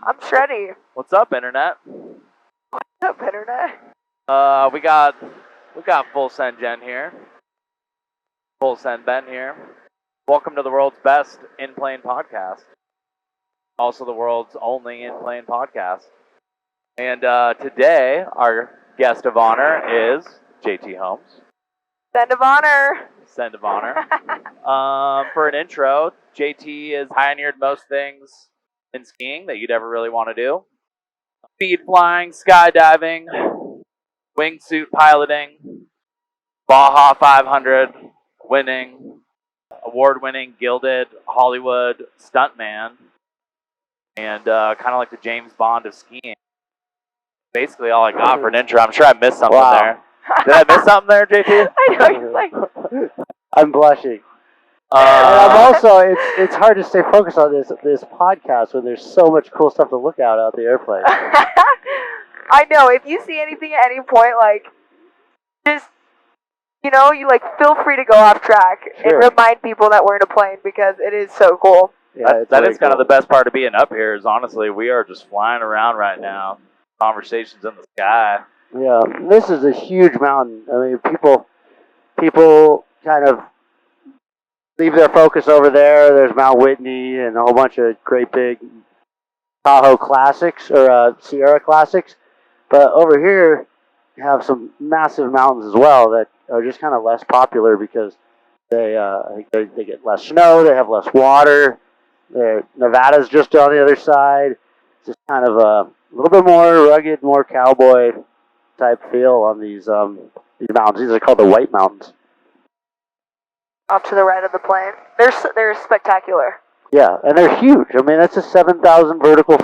I'm Shreddy. What's up, internet? What's up, internet? We got full send Jen here, full send Ben here. Welcome to the world's best in-plane podcast, also the world's only in-plane podcast. And today, our guest of honor is JT Holmes. Send of honor. Send of honor. For an intro, JT has pioneered most things in skiing that you'd ever really want to do. Speed flying, skydiving, wingsuit piloting, Baja 500 winning, award-winning gilded Hollywood stuntman, and kind of like the James Bond of skiing. Basically all I got for an intro. I'm sure I missed something there. Did I miss something there, JT? I know, he's like... I'm blushing. And I'm also, it's hard to stay focused on this podcast when there's so much cool stuff to look out the airplane. I know, if you see anything at any point, like, just, you feel free to go off track and remind people that we're in a plane because it is so cool. Yeah, that is kind of the best part of being up here is honestly, we are just flying around right now. Conversations in the sky. Yeah, this is a huge mountain. I mean, people kind of leave their focus over there. There's Mount Whitney and a whole bunch of great big Tahoe classics or Sierra classics. But over here, you have some massive mountains as well that are just kind of less popular because they get less snow, they have less water. Nevada's just on the other side. It's just kind of a little bit more rugged, more cowboy type feel on these mountains. These are called the White Mountains. Off to the right of the plane. They're spectacular. Yeah, and they're huge. I mean, that's a 7,000 vertical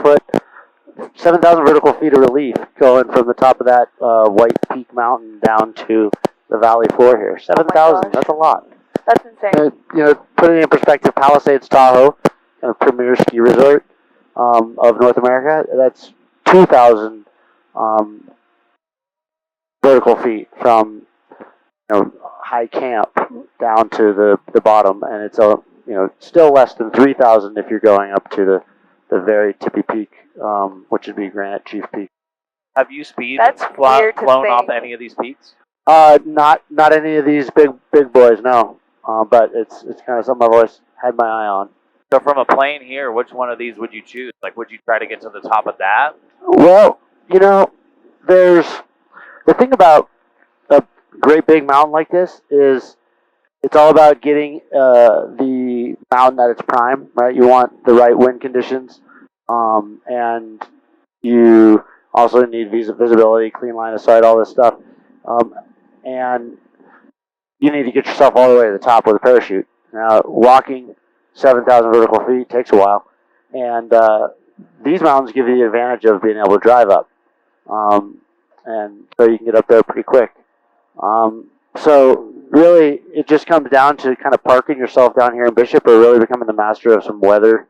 feet of relief going from the top of that White Peak Mountain down to the valley floor here. 7,000, that's a lot. That's insane. Putting it in perspective, Palisades Tahoe, kind of premier ski resort of North America, that's 2,000 vertical feet from high camp down to the bottom, and it's still less than 3,000 if you're going up to the very tippy peak, which would be Granite Chief Peak. Have you flown off any of these peaks? Not any of these big boys, no. But it's kind of something I've always had my eye on. So from a plane here, which one of these would you choose? Like, would you try to get to the top of that? Well, there's the thing about a great big mountain like this is it's all about getting the mountain at its prime, right? You want the right wind conditions, and you also need visibility, clean line of sight, all this stuff, and you need to get yourself all the way to the top with a parachute. Now, walking 7,000 vertical feet takes a while, and these mountains give you the advantage of being able to drive up, and so you can get up there pretty quick. So really, it just comes down to kind of parking yourself down here in Bishop, or really becoming the master of some weather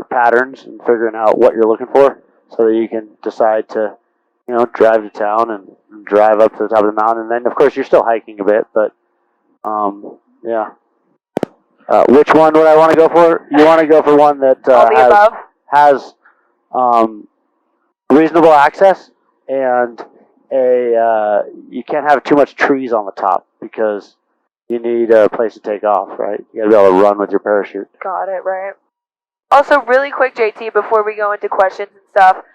patterns and figuring out what you're looking for, so that you can decide to, drive to town and drive up to the top of the mountain. And then, of course, you're still hiking a bit, but yeah. Which one would I want to go for? You want to go for one that has reasonable access and you can't have too much trees on the top because you need a place to take off, right? You gotta be able to run with your parachute. Got it, right. Also, really quick, JT, before we go into questions and stuff,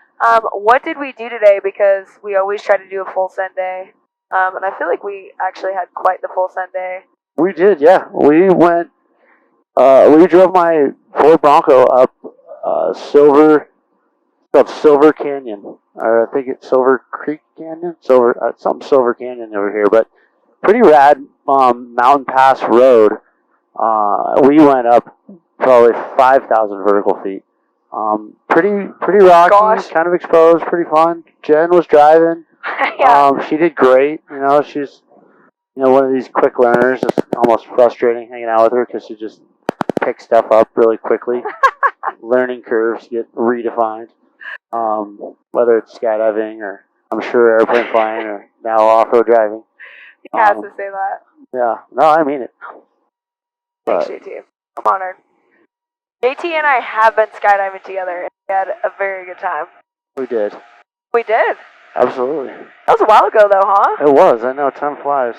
what did we do today? Because we always try to do a full send day, and I feel like we actually had quite the full send day. We did, yeah. We went. We drove my Ford Bronco up Silver Canyon, or I think it's Silver Creek Canyon, something Silver Canyon over here, but pretty rad mountain pass road. We went up probably 5,000 vertical feet. Pretty rocky, kind of exposed, pretty fun. Jen was driving. Yeah. She did great. She's one of these quick learners. It's almost frustrating hanging out with her because she just picks stuff up really quickly. Learning curves get redefined. Whether it's skydiving or I'm sure airplane flying or now off-road driving. You have to say that. Yeah, no, I mean it. Thanks, JT. I'm honored. JT and I have been skydiving together, and we had a very good time. We did. We did. Absolutely. That was a while ago, though, huh? It was. I know. Time flies.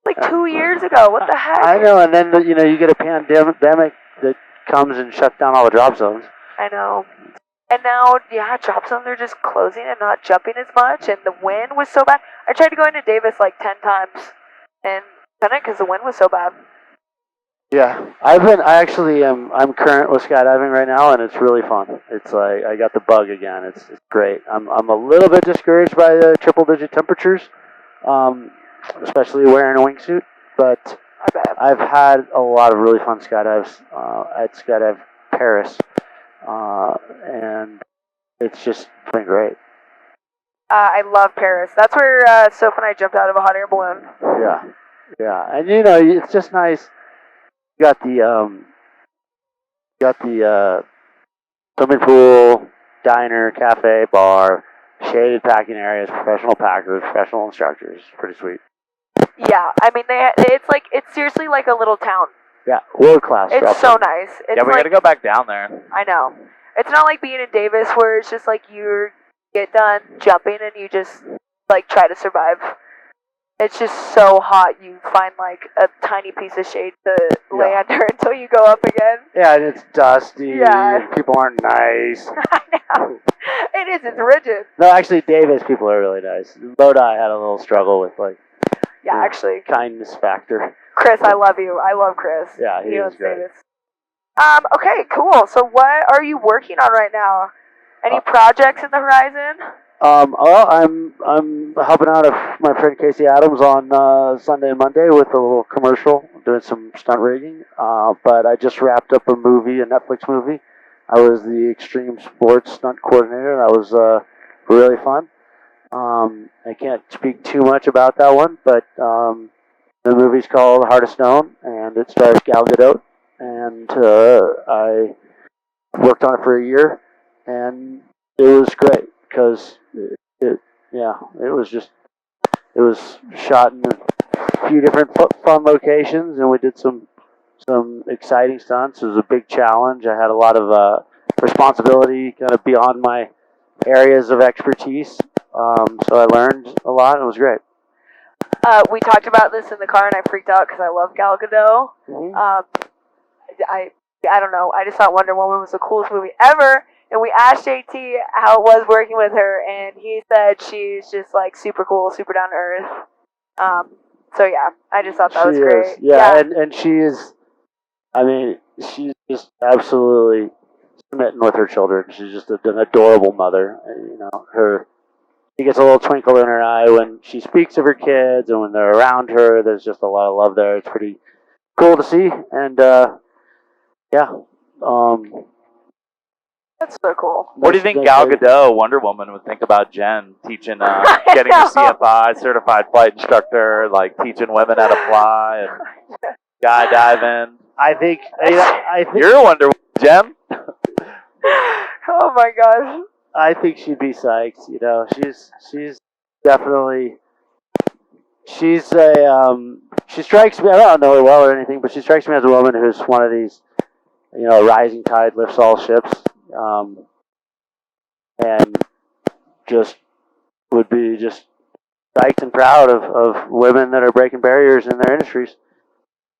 Like 2 years ago. What the heck? I know. And then you get a pandemic that comes and shuts down all the drop zones. I know. And now, yeah, drop zones are just closing and not jumping as much, and the wind was so bad. I tried to go into Davis like 10 times, and couldn't because the wind was so bad. Yeah, I'm current with skydiving right now, and it's really fun. It's like I got the bug again. It's great. I'm a little bit discouraged by the triple digit temperatures, especially wearing a wingsuit. But I bet. I've had a lot of really fun skydives at Skydive Paris, and it's just been great. I love Paris. That's where Soph and I jumped out of a hot air balloon. Yeah, and it's just nice. You got the swimming pool, diner, cafe, bar, shaded packing areas, professional packers, professional instructors. Pretty sweet. Yeah, I mean, it's seriously like a little town. Yeah, world class. It's so nice. It's Yeah, we like, gotta go back down there. I know. It's not like being in Davis where it's just like you get done jumping and you just like try to survive. It's just so hot you find like a tiny piece of shade to lay under until you go up again. Yeah, and it's dusty. Yeah. And people aren't nice. I know. It is. It's rigid. No, actually, Davis people are really nice. Lodi had a little struggle with Yeah, actually. kindness factor. Chris, I love you. I love Chris. Yeah, he is owns great. Davis. Okay, cool. So what are you working on right now? Any projects in the horizon? Well, I'm helping out my friend Casey Adams on Sunday and Monday with a little commercial, doing some stunt rigging. But I just wrapped up a Netflix movie. I was the extreme sports stunt coordinator. That was really fun. I can't speak too much about that one, but the movie's called Heart of Stone, and it stars Gal Gadot. And I worked on it for a year, and it was great because it was shot in a few different fun locations, and we did some exciting stunts. It was a big challenge. I had a lot of responsibility, kind of beyond my areas of expertise. So I learned a lot, and it was great. We talked about this in the car, and I freaked out because I love Gal Gadot. Mm-hmm. I don't know. I just thought Wonder Woman was the coolest movie ever. And we asked JT how it was working with her, and he said she's just like super cool, super down to earth. So yeah, I just thought that was great. Yeah, and she is. I mean, she's just absolutely smitten with her children. She's just an adorable mother. And, she gets a little twinkle in her eye when she speaks of her kids, and when they're around her, there's just a lot of love there. It's pretty cool to see, and yeah. That's so cool. What do you think Gal Gadot, Wonder Woman, would think about Jen teaching, getting her CFI, certified flight instructor, like teaching women how to fly and skydiving? I think You're Wonder Woman, Jen. Oh my gosh. I think she'd be psyched. She's definitely she strikes me. I don't know her well or anything, but she strikes me as a woman who's one of these, rising tide lifts all ships, and just would be just psyched and proud of women that are breaking barriers in their industries.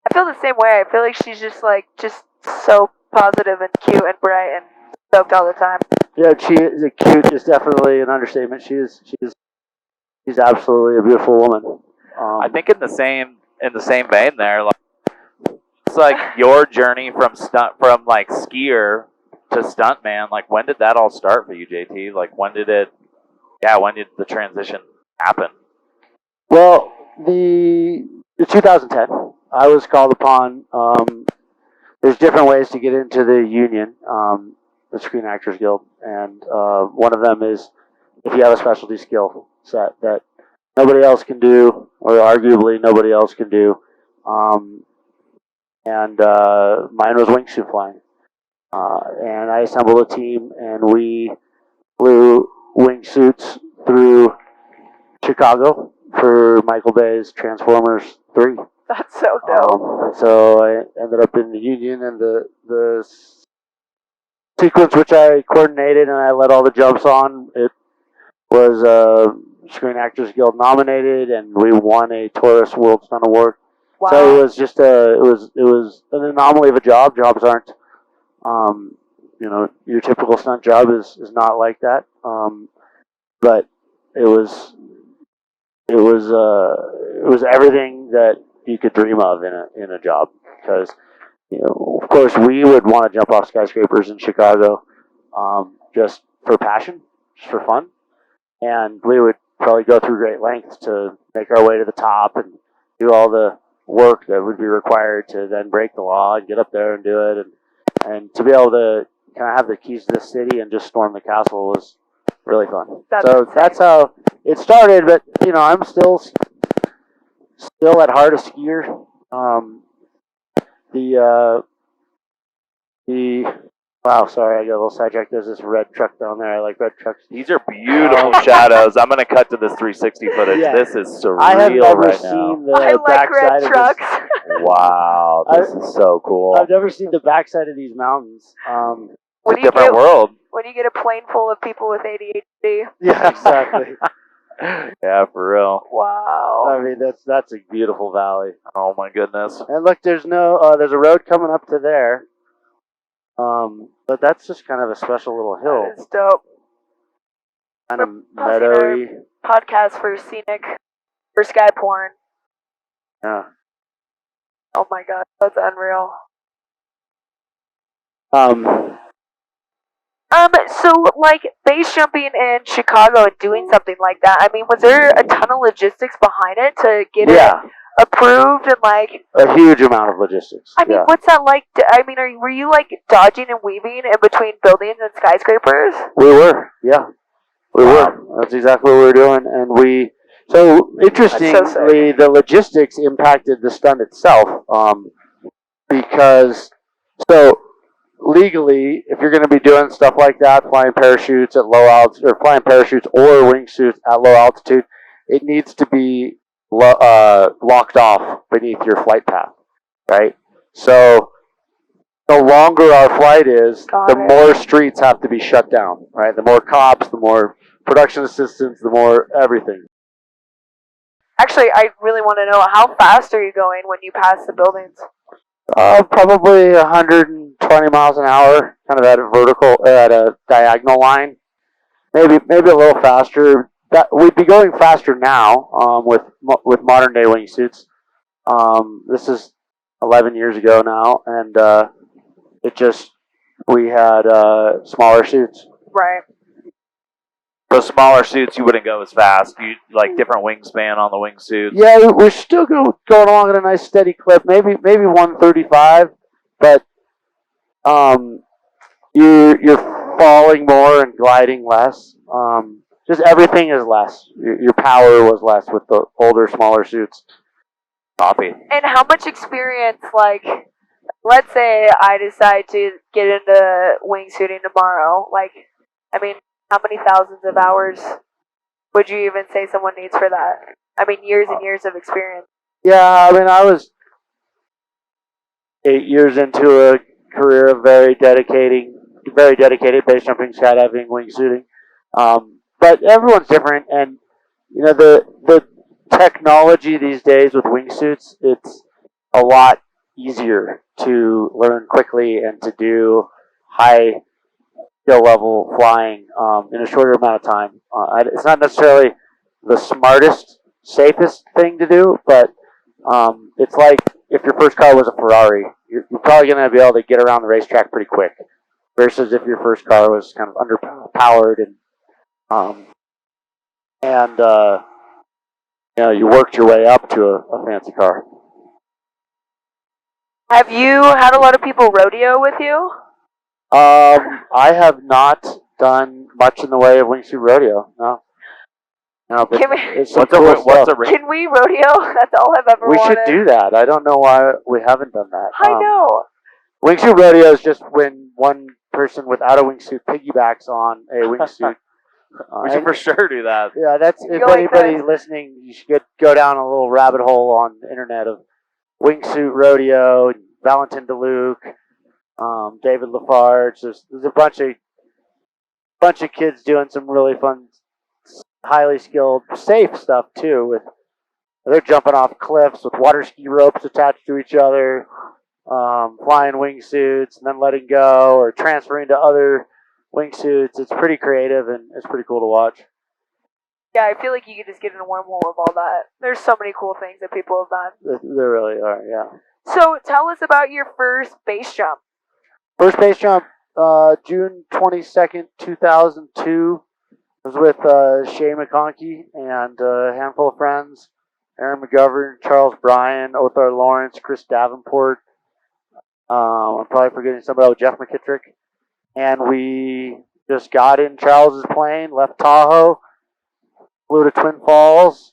I feel the same way. I feel like she's just so positive and cute and bright and stoked all the time. Yeah, cute is definitely an understatement. She's absolutely a beautiful woman. I think in the same vein there, like, it's like your journey from skier to stuntman. Like, when did that all start for you, JT? Like, when did the transition happen? Well, the 2010, I was called upon. There's different ways to get into the union, the Screen Actors Guild, and one of them is if you have a specialty skill set that nobody else can do, or arguably nobody else can do. And mine was wingsuit flying. And I assembled a team, and we flew wingsuits through Chicago for Michael Bay's Transformers 3. That's so dope. And so I ended up in the union, and the sequence which I coordinated and I led all the jumps on. It was Screen Actors Guild nominated, and we won a Taurus World Stunt Award. Wow. So it was just it was an anomaly of a job. Jobs aren't, your typical stunt job is not like that. But it was everything that you could dream of in a job, because of course we would want to jump off skyscrapers in Chicago, just for passion, just for fun, and we would probably go through great lengths to make our way to the top and do all the work that would be required to then break the law and get up there and do it, and to be able to kind of have the keys to the city and just storm the castle was really fun. That's how it started. But I'm still at heart a skier. Wow, sorry, I got a little sidetracked. There's this red truck down there. I like red trucks. These are beautiful shadows. I'm going to cut to this 360 footage. Yeah. This is surreal I have never right seen now. the I like backside red of trucks. this. Wow, this is so cool. I've never seen the backside of these mountains. It's a different world. When you get a plane full of people with ADHD. Yeah, exactly. Yeah, for real. Wow. I mean, that's a beautiful valley. Oh my goodness. And look, there's a road coming up to there. But that's just kind of a special little hill. That is dope. Kind of meadowy. Podcast for sky porn. Yeah. Oh my god, that's unreal. So like base jumping in Chicago and doing something like that, I mean, was there a ton of logistics behind it to get it approved and like a huge amount of logistics? I mean, what's that like? I mean, were you like dodging and weaving in between buildings and skyscrapers? We were, yeah, we were. That's exactly what we were doing, and so interestingly, the logistics impacted the stunt itself, because legally, if you're going to be doing stuff like that, flying parachutes at low altitude, or flying parachutes or wingsuits at low altitude, it needs to be locked off beneath your flight path, right? So the longer our flight is, the more streets have to be shut down, right? The more cops, the more production assistants, the more everything. Actually, I really want to know, how fast are you going when you pass the buildings? Probably 120 miles an hour, kind of at a diagonal line. Maybe a little faster. We'd be going faster now, with modern day wingsuits. This is 11 years ago now, and we had smaller suits. Right. So smaller suits, you wouldn't go as fast. You like different wingspan on the wingsuits. Yeah, we're still going along at a nice steady clip. Maybe 135, but you're falling more and gliding less. Just everything is less. Your power was less with the older, smaller suits. Copy. And how much experience, like, let's say I decide to get into wingsuiting tomorrow. Like, I mean, how many thousands of hours would you even say someone needs for that? I mean, years and years of experience. Yeah, I mean, I was 8 years into a career of very dedicated base jumping, skydiving, wingsuiting. But everyone's different, and the technology these days with wingsuits, it's a lot easier to learn quickly and to do high skill level flying in a shorter amount of time. It's not necessarily the smartest, safest thing to do, but it's like if your first car was a Ferrari, you're probably going to be able to get around the racetrack pretty quick, versus if your first car was kind of underpowered and you worked your way up to a fancy car. Have you had a lot of people rodeo with you? I have not done much in the way of wingsuit rodeo. No, but what's a Can we rodeo? That's all I've ever wanted. We should do that. I don't know why we haven't done that. I know. Wingsuit rodeo is just when one person without a wingsuit piggybacks on a wingsuit. We should for sure do that. Yeah, if anybody listening, you should go down a little rabbit hole on the internet of wingsuit rodeo, Valentin DeLuc, David Lafarge. There's a bunch of kids doing some really fun, highly skilled, safe stuff too. They're jumping off cliffs with water ski ropes attached to each other, flying wingsuits and then letting go or transferring to other wingsuits. It's pretty creative and it's pretty cool to watch. Yeah, I feel like you could just get in a wormhole of all that. There's so many cool things that people have done. There really are, yeah. So tell us about your first base jump. First base jump, June 22nd, 2002. I was with Shay McConkey and a handful of friends. Aaron McGovern, Charles Bryan, Othar Lawrence, Chris Davenport. I'm probably forgetting somebody else, Jeff McKittrick. And we just got in Charles's plane, left Tahoe, flew to Twin Falls,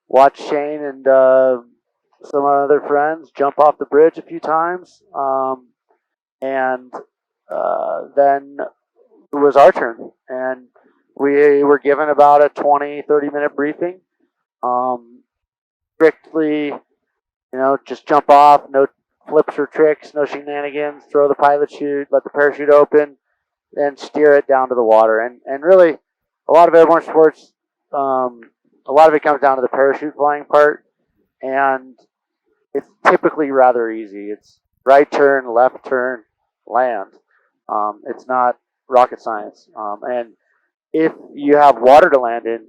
watched Shane and some other friends jump off the bridge a few times. And then it was our turn. And we were given about a 20, 30-minute briefing. Strictly, just jump off, no flips or tricks, no shenanigans, throw the pilot chute, let the parachute open, and steer it down to the water. And really, a lot of airborne sports, a lot of it comes down to the parachute flying part, and it's typically rather easy. It's right turn, left turn, land. It's not rocket science. And if you have water to land in,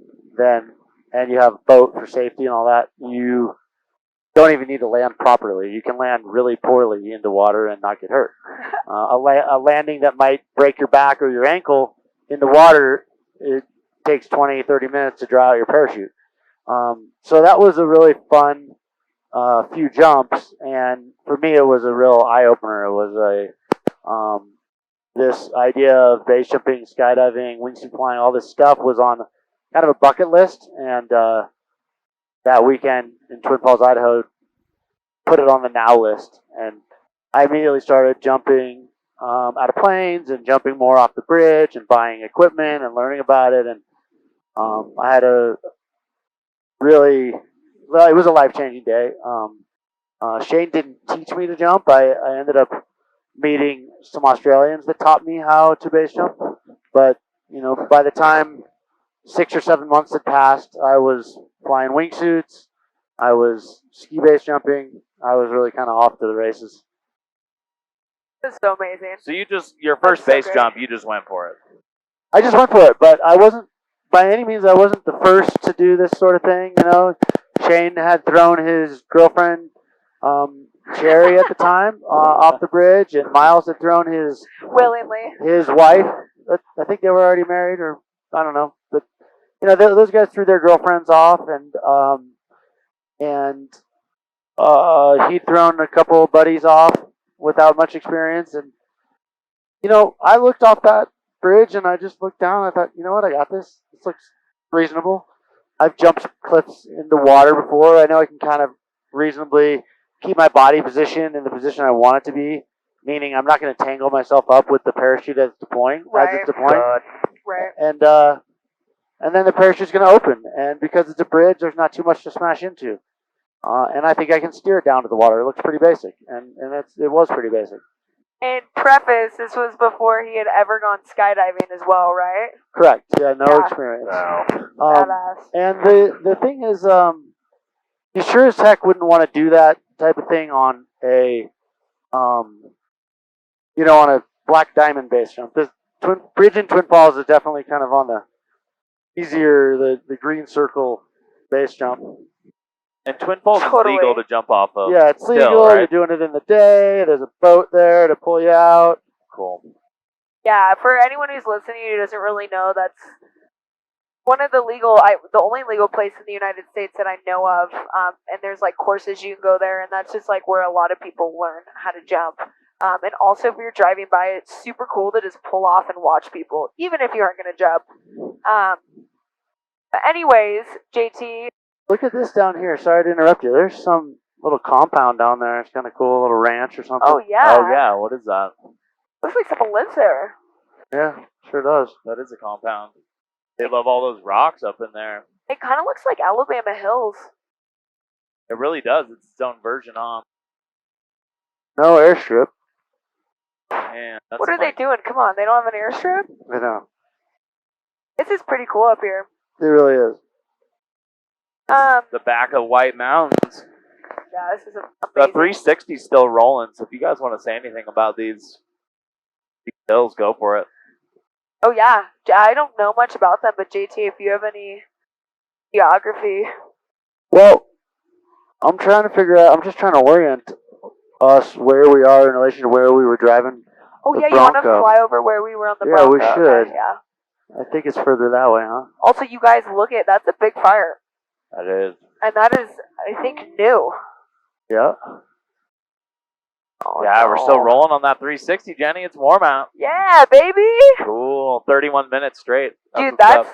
and you have a boat for safety and all that, you don't even need to land properly. You can land really poorly into water and not get hurt. A landing that might break your back or your ankle into water, it takes 20, 30 minutes to draw out your parachute. So that was a really fun few jumps, and for me it was a real eye-opener. It was this idea of base jumping, skydiving, wingsuit flying, all this stuff was on kind of a bucket list, and that weekend in Twin Falls, Idaho, put it on the now list. And I immediately started jumping out of planes and jumping more off the bridge and buying equipment and learning about it. And I had it was a life-changing day. Shane didn't teach me to jump. I ended up meeting some Australians that taught me how to base jump. But, by the time 6 or 7 months had passed, I was flying wingsuits. I was ski base jumping. I was really kind of off to the races. That's so amazing. So your first base jump, you just went for it. I just went for it, but I wasn't, by any means, I wasn't the first to do this sort of thing. Shane had thrown his girlfriend, Sherry at the time, off the bridge, and Miles had thrown his wife. I think they were already married, or I don't know. But those guys threw their girlfriends off, and he'd thrown a couple of buddies off without much experience. And I looked off that bridge and I just looked down. And I thought, you know what, I got this. This looks reasonable. I've jumped cliffs into water before. I know I can kind of reasonably keep my body position in the position I want it to be, meaning I'm not going to tangle myself up with the parachute as it's deploying. Right. And then the parachute's going to open, and because it's a bridge, there's not too much to smash into. And I think I can steer it down to the water. It looks pretty basic, and it was pretty basic. And preface, this was before he had ever gone skydiving as well, right? Correct. Yeah, no experience. No. Badass. And the thing is, you sure as heck wouldn't want to do that type of thing on on a black diamond base jump. This bridge in Twin Falls is definitely kind of on the easier, the green circle base jump. And Twin Falls is legal to jump off of. Yeah, it's legal. Still, right? You're doing it in the day. There's a boat there to pull you out. Cool. Yeah, for anyone who's listening who doesn't really know, that's one of the only legal place in the United States that I know of. And there's courses you can go there, and that's just where a lot of people learn how to jump. And also, if you're driving by, it's super cool to just pull off and watch people, even if you aren't going to jump. But anyways, JT. Look at this down here. Sorry to interrupt you. There's some little compound down there. It's kind of cool, a little ranch or something. Oh, yeah. Oh, yeah. What is that? Looks like someone lives there. Yeah, sure does. That is a compound. They love all those rocks up in there. It kind of looks like Alabama Hills. It really does. It's its own version, huh? No airstrip. Man, that's What are they doing? Come on, they don't have an airstrip? I know. This is pretty cool up here. It really is. The back of White Mountains. Yeah, this is The amazing. 360 is still rolling, so if you guys want to say anything about these hills, go for it. Oh yeah, I don't know much about them, but JT, if you have any geography. Well, I'm trying to figure out. I'm just trying to orient us where we are in relation to where we were driving. Oh the yeah, you want to Bronco. fly over where we were on the Yeah, Bronco? we should. Okay, yeah. I think it's further that way, huh? Also, you guys look at that's a big fire, That is. and that is, I think, new. Yeah. Oh, Yeah, we're still no. rolling on that 360, Jenny. It's warm out. Yeah, baby. Cool. 31 minutes straight. Dude, what's up.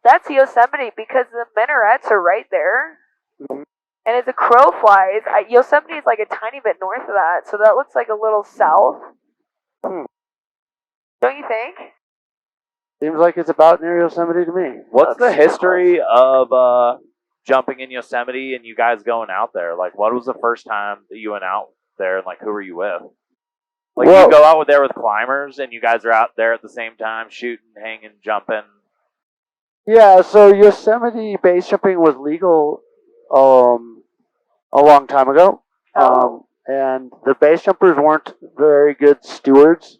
that's Yosemite because the minarets are right there. Mhm. And as a crow flies, Yosemite is like a tiny bit north of that, so that looks like a little south. Hmm. Don't you think? Seems like it's about near Yosemite to me. What's the That's history of jumping in Yosemite and you guys going out there? Like, what was the first time that you went out there, and like, who were you with? Like, Well- you go out there with climbers, and you guys are out there at the same time, shooting, hanging, jumping. Yeah, so Yosemite base jumping was legal a long time ago. Oh. And the base jumpers weren't very good stewards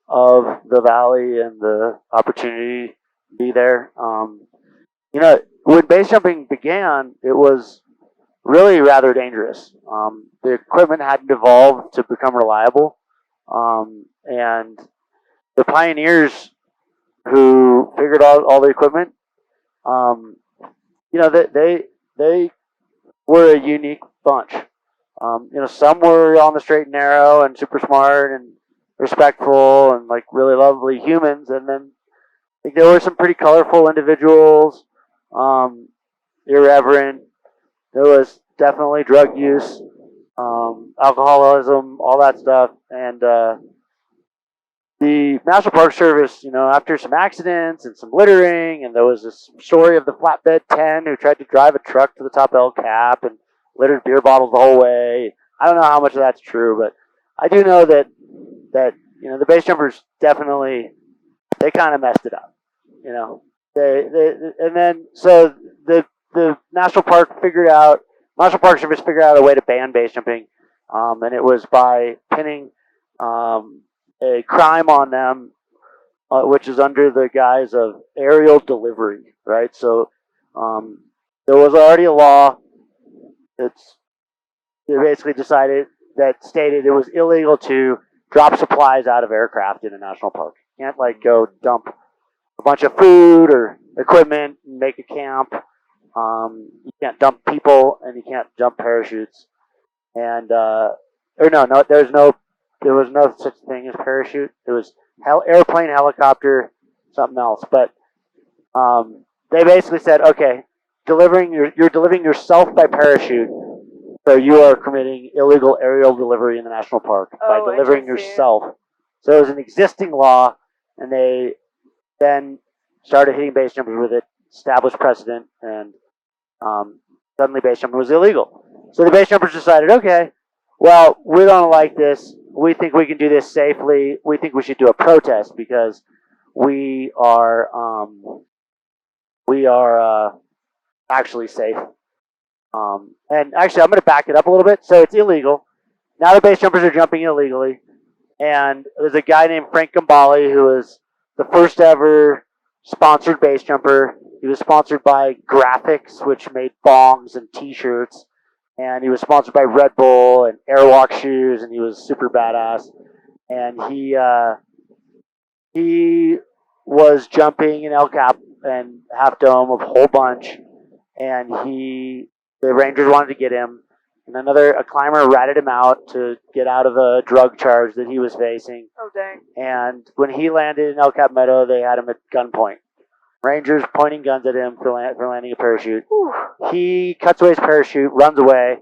of the valley and the opportunity to be there. When base jumping began, it was really rather dangerous. The equipment hadn't evolved to become reliable. And the pioneers who figured out all the equipment, they were a unique bunch. Some were on the straight and narrow and super smart and respectful and like really lovely humans, and then there were some pretty colorful individuals, irreverent. There was definitely drug use, alcoholism, all that stuff, and the National Park Service, after some accidents and some littering, and there was this story of the flatbed 10 who tried to drive a truck to the top of El Cap and littered beer bottles the whole way. I don't know how much of that's true, but I do know that the base jumpers definitely, they kind of messed it up. And then so the National Park Service figured out a way to ban base jumping, and it was by pinning a crime on them, which is under the guise of aerial delivery, right? So there was already a law they basically stated it was illegal to drop supplies out of aircraft in a national park. You can't go dump a bunch of food or equipment and make a camp. You can't dump people, and you can't jump parachutes. And there was no such thing as parachute. It was airplane, helicopter, something else. But they basically said, okay, you're delivering yourself by parachute, so you are committing illegal aerial delivery in the national park by delivering Interesting. yourself. So it was an existing law, and they then started hitting base jumpers with it, established precedent, and suddenly base jumping was illegal. So the base jumpers decided, okay, well, we don't like this. We think we can do this safely. We think we should do a protest because we are actually safe. And actually, I'm going to back it up a little bit. So it's illegal. Now the base jumpers are jumping illegally. And there's a guy named Frank Gambale who was the first ever sponsored base jumper. He was sponsored by Graphics, which made bongs and t-shirts. And he was sponsored by Red Bull and Airwalk shoes, and he was super badass. And he was jumping in El Cap and Half Dome a whole bunch, and the Rangers wanted to get him, and a climber ratted him out to get out of a drug charge that he was facing. Oh dang. And when he landed in El Cap Meadow, they had him at gunpoint. Rangers pointing guns at him for landing a parachute. Whew. He cuts away his parachute, runs away,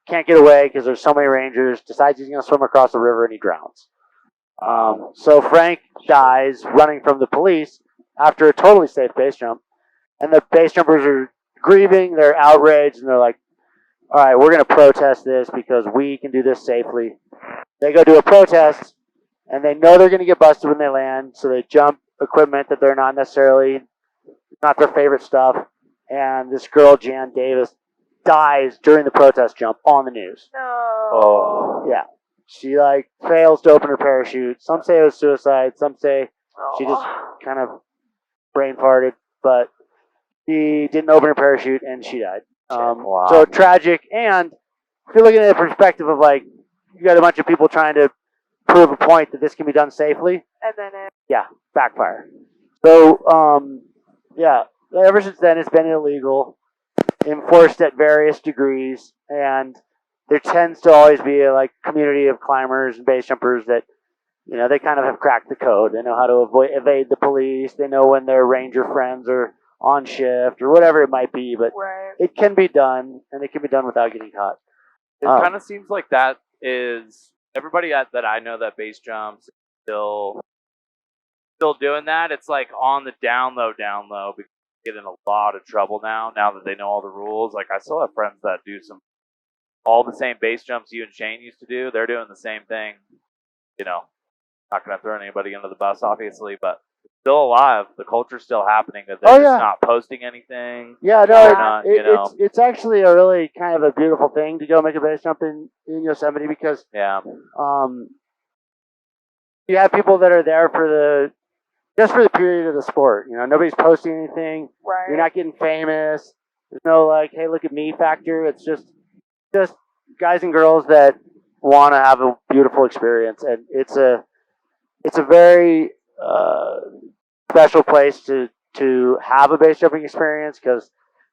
can't get away because there's so many Rangers, decides he's going to swim across the river, and he drowns. So Frank dies running from the police after a totally safe base jump. And the base jumpers are grieving, they're outraged, and they're like, all right, we're going to protest this because we can do this safely. They go do a protest, and they know they're going to get busted when they land, so they jump equipment that they're not necessarily, not their favorite stuff. And this girl, Jan Davis, dies during the protest jump on the news. No. Oh. Yeah. She like fails to open her parachute. Some say it was suicide. Some say she just kind of brain farted, but she didn't open her parachute and she died. Wow. So tragic. And if you're looking at the perspective of like, you got a bunch of people trying to prove a point that this can be done safely. And then it. Yeah, backfire. So, yeah, ever since then it's been illegal, enforced at various degrees, and there tends to always be a like community of climbers and base jumpers that, you know, they kind of have cracked the code. They know how to evade the police. They know when their ranger friends are on shift or whatever it might be, but Right. it can be done, and it can be done without getting caught. It kind of seems like that is everybody that I know that base jumps still doing that. It's like on the down low, because they get in a lot of trouble now that they know all the rules. Like I still have friends that do all the same base jumps you and Shane used to do. They're doing the same thing. You know, not going to throw anybody under the bus, obviously, but it's still alive. The culture's still happening. That they're just not posting anything. Yeah, no, They're not, you know. it's actually a really kind of a beautiful thing to go make a base jump in Yosemite because Yeah. You have people that are there for just for the period of the sport. You know, nobody's posting anything. Right. You're not getting famous. There's no like, hey, look at me factor. It's just guys and girls that want to have a beautiful experience, and it's a very special place to have a base jumping experience because,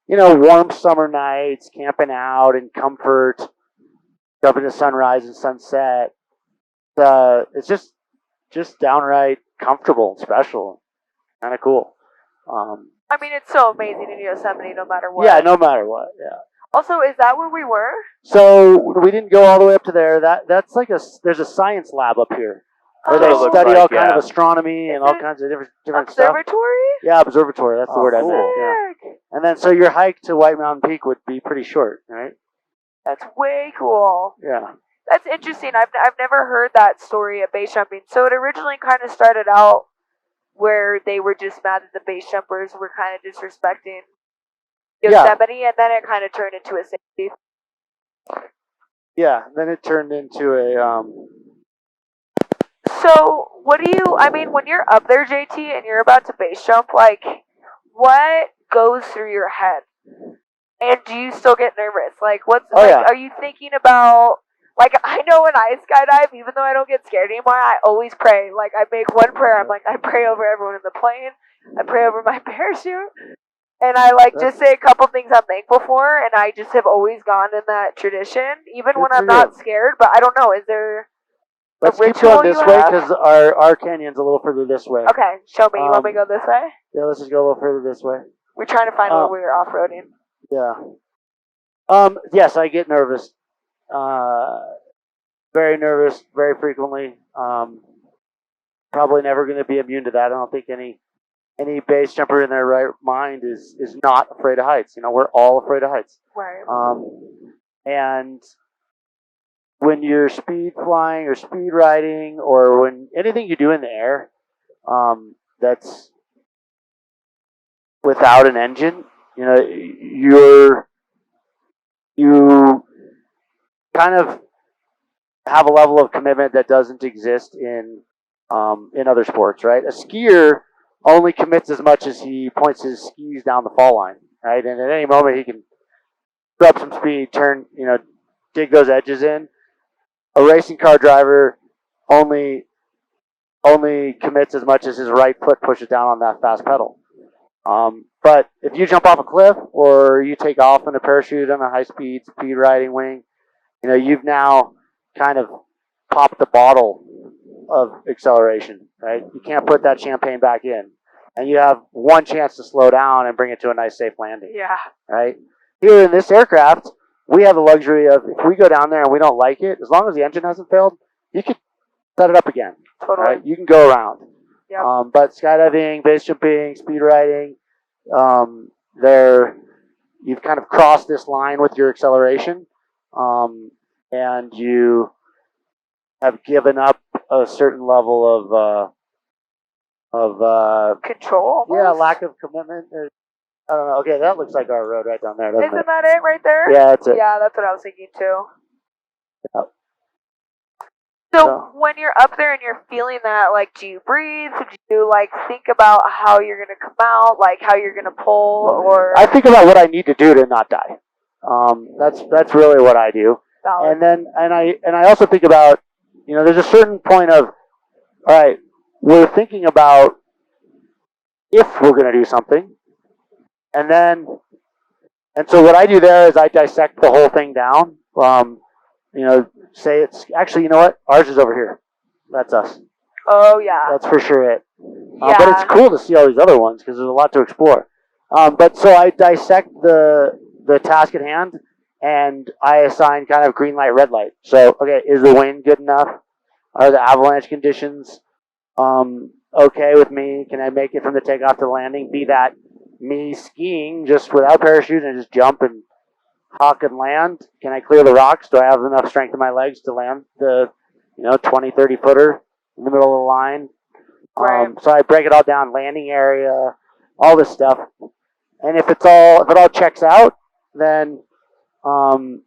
you know, warm summer nights, camping out in comfort, jumping to sunrise and sunset. It's just downright comfortable and special, kind of cool. I mean, it's so amazing in Yosemite, no matter what. Yeah, no matter what. Yeah. Also, is that where we were? So we didn't go all the way up to there. That's like there's a science lab up here where they Oh. study like, all kind yeah. of astronomy and Is all it kinds of different stuff. Observatory? Yeah, observatory. That's the word I cool. meant. Yeah. Sick. And then so your hike to White Mountain Peak would be pretty short, right? That's way cool. Yeah. That's interesting. I've never heard that story of base jumping. So it originally kind of started out where they were just mad that the base jumpers were kind of disrespecting Yosemite, and then it kind of turned into a safety. Yeah. Then it turned into a So what do you? I mean, when you're up there, JT, and you're about to base jump, like, what goes through your head? And do you still get nervous? Like, are you thinking about? Like, I know when I skydive, even though I don't get scared anymore, I always pray. Like, I make one prayer. I'm like, I pray over everyone in the plane. I pray over my parachute. And I, like, just say a couple things I'm thankful for. And I just have always gone in that tradition, even when I'm not scared. But I don't know. Is there Let's a keep ritual going this you way have? because our canyon's a little further this way. Okay, show me. You want me to go this way? Yeah, let's just go a little further this way. We're trying to find where we were off-roading. Yeah. Yes, I get nervous. Very nervous, very frequently. Probably never going to be immune to that. I don't think any base jumper in their right mind is not afraid of heights. You know, we're all afraid of heights. Right. And when you're speed flying or speed riding or when anything you do in the air, that's without an engine, you know, you kind of have a level of commitment that doesn't exist in other sports, right? A skier only commits as much as he points his skis down the fall line, right? And at any moment he can drop some speed, turn, you know, dig those edges in. A racing car driver only commits as much as his right foot pushes down on that fast pedal. But if you jump off a cliff or you take off in a parachute on a high-speed speed riding wing, you know, you've now kind of popped the bottle of acceleration, right? You can't put that champagne back in. And you have one chance to slow down and bring it to a nice, safe landing. Yeah. Right? Here in this aircraft, we have the luxury of, if we go down there and we don't like it, as long as the engine hasn't failed, you could set it up again. Totally. Right? You can go around. Yep. But skydiving, base jumping, speed riding, you've kind of crossed this line with your acceleration, and you have given up a certain level of Control. yeah, Almost? lack of commitment. I don't know. Okay, that looks like our road right down there, doesn't Isn't it? that it right there? Yeah, that's it. Yeah, that's what I was thinking too. Yep. So when you're up there and you're feeling that, like, do you breathe? Do you like think about how you're gonna come out, like how you're gonna pull, or? I think about what I need to do to not die. That's really what I do. Valid. And then I also think about, there's a certain point of, all right, we're thinking about if we're going to do something, and so what I do there is I dissect the whole thing down. Say it's actually, you know what, ours is over here. That's us. Oh yeah. That's for sure it. Yeah. But it's cool to see all these other ones because there's a lot to explore. But so I dissect the task at hand, and I assign kind of green light, red light. So, okay, is the wind good enough? Are the avalanche conditions okay with me? Can I make it from the takeoff to the landing? Be that me skiing just without parachute and just jump and hawk and land? Can I clear the rocks? Do I have enough strength in my legs to land the 20, 30 footer in the middle of the line? Right. So I break it all down, landing area, all this stuff. And if it all checks out, then then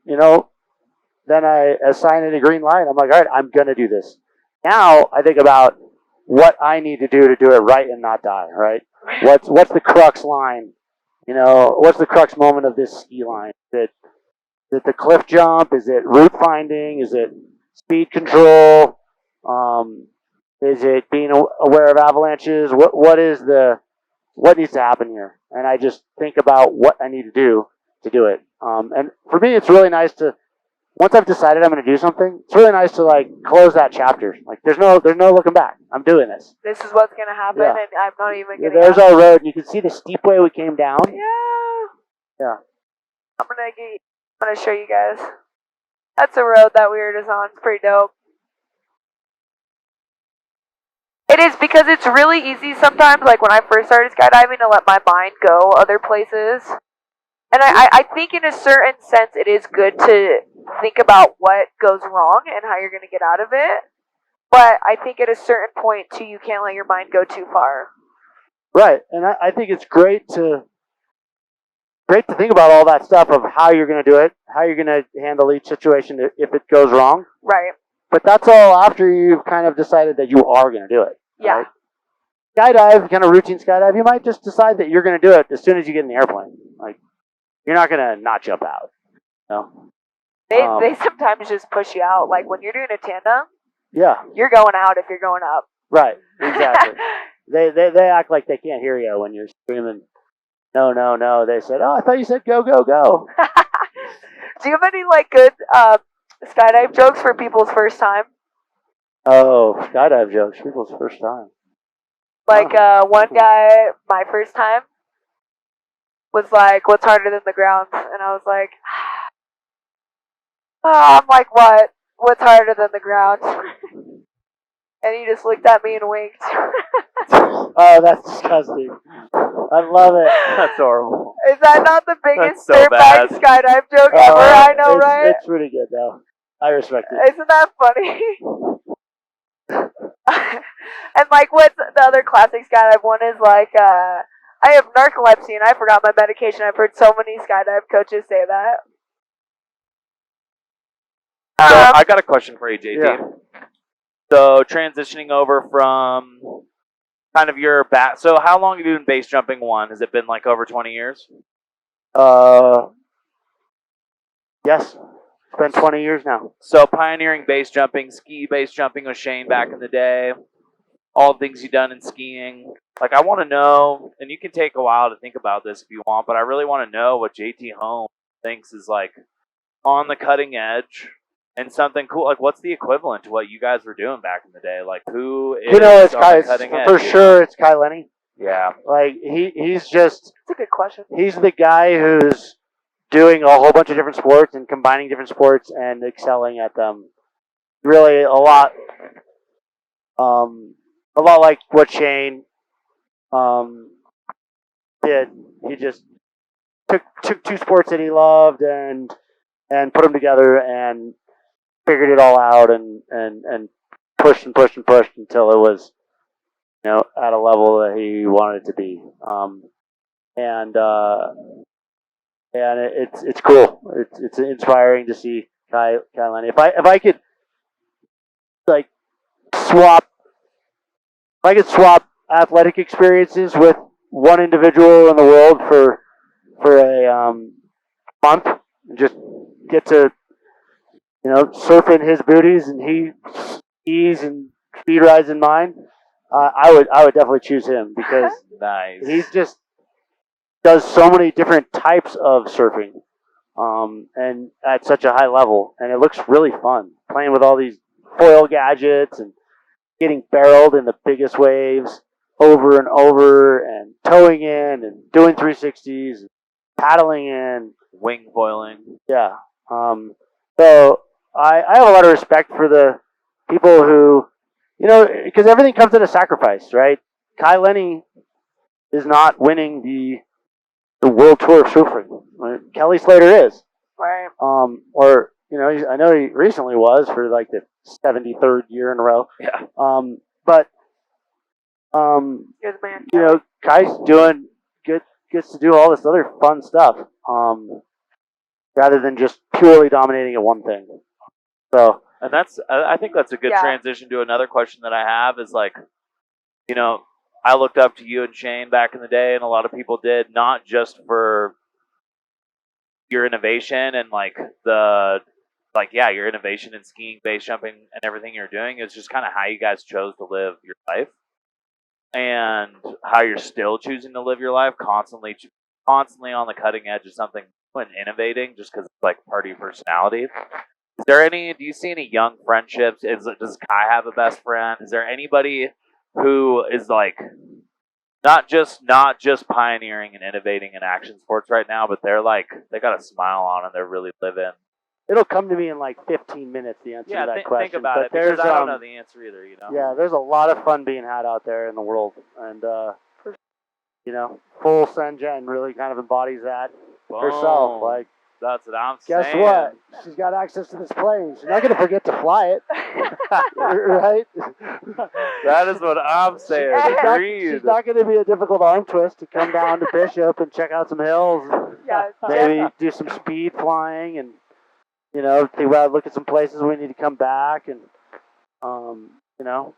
I assign it a green light. I'm like, all right, I'm gonna do this. Now I think about what I need to do it right and not die. Right? What's the crux line? What's the crux moment of this ski line? Is it the cliff jump? Is it route finding? Is it speed control? Is it being aware of avalanches? What needs to happen here? And I just think about what I need to do it. And for me, it's really nice to, once I've decided I'm going to do something, it's really nice to like close that chapter. Like there's no looking back. I'm doing this. This is what's gonna happen, Yeah. and I'm not even Yeah, gonna. there's our road, and you can see the steep way we came down. Yeah. Yeah. I'm gonna show you guys. That's a road that we were just on. It's pretty dope. It is, because it's really easy sometimes, like when I first started skydiving, to let my mind go other places. And I think in a certain sense it is good to think about what goes wrong and how you're going to get out of it. But I think at a certain point, too, you can't let your mind go too far. Right. And I think it's great to think about all that stuff of how you're going to do it, how you're going to handle each situation if it goes wrong. Right. But that's all after you've kind of decided that you are going to do it. Yeah. Right? Skydive, kind of routine skydive, you might just decide that you're going to do it as soon as you get in the airplane. Like, you're not going to not jump out. They sometimes just push you out. Like when you're doing a tandem, yeah, you're going out if you're going up. right, exactly. they act like they can't hear you when you're screaming, no, no, no. They said, oh, I thought you said go, go, go. Do you have any like good skydive jokes for people's first time? Oh, skydive jokes, people's first time. Like one guy, my first time, was like, what's harder than the ground? And I was like, oh, I'm like, what? What's harder than the ground? And he just looked at me and winked. Oh, that's disgusting. I love it. That's horrible. Is that not the biggest That's so dirtbag bad. skydive joke ever? I know, right? It's pretty good, though. I respect it. Isn't that funny? And like, what's the other classic skydive one is like, I have narcolepsy and I forgot my medication. I've heard so many skydive coaches say that. So I got a question for you, JT. Yeah. So transitioning over from kind of your back. So how long have you been base jumping one? Has it been like over 20 years? Yes. It's been 20 years now. So pioneering base jumping, ski base jumping with Shane back in the day, all the things you've done in skiing. Like I want to know, and you can take a while to think about this if you want, but I really want to know what JT Holmes thinks is like on the cutting edge and something cool. Like what's the equivalent to what you guys were doing back in the day? Like who is it's on Kai, the cutting edge? for sure it's Kai Lenny. Yeah. Like he's just, That's a good question. he's the guy who's doing a whole bunch of different sports and combining different sports and excelling at them. Really a lot like what Shane did. He just took two sports that he loved and put them together and figured it all out and pushed and pushed and pushed until it was, at a level that he wanted it to be. And it's cool. It's inspiring to see Kai Lenny. If I could like swap, if I could swap athletic experiences with one individual in the world for a month, and just get to surf in his booties and he skis and speed rides in mine, I would definitely choose him because Nice. he's just does so many different types of surfing, and at such a high level, and it looks really fun playing with all these foil gadgets and getting barreled in the biggest waves over and over and towing in and doing 360s and paddling in. Wing foiling. Yeah. So I have a lot of respect for the people who, because everything comes at a sacrifice, right? Kai Lenny is not winning the World Tour of Surfing. Kelly Slater is. Right. Or, I know he recently was for like the 73rd year in a row. Yeah. But, You're the man. Kai's doing good, gets to do all this other fun stuff. Rather than just purely dominating at one thing. So, and I think that's a good transition to another question that I have is like, I looked up to you and Shane back in the day, and a lot of people did, not just for your innovation and your innovation in skiing, base jumping, and everything you're doing. It's just kind of how you guys chose to live your life and how you're still choosing to live your life, constantly on the cutting edge of something and innovating, just because it's like part of your personality. Do you see any young friendships? Does Kai have a best friend? Is there anybody who is like not just pioneering and innovating in action sports right now, but they got a smile on and they're really living? It'll come to me in like 15 minutes, the answer to that question. Think about it, because I don't know the answer either, Yeah, there's a lot of fun being had out there in the world, and full Senjen really kind of embodies that herself. Like, that's what I'm saying. Guess what? She's got access to this plane. She's not going to forget to fly it. Right? That is what I'm saying. She's not going to be a difficult arm twist to come down to Bishop and check out some hills. Yeah, maybe do some speed flying and, think about look at some places we need to come back and,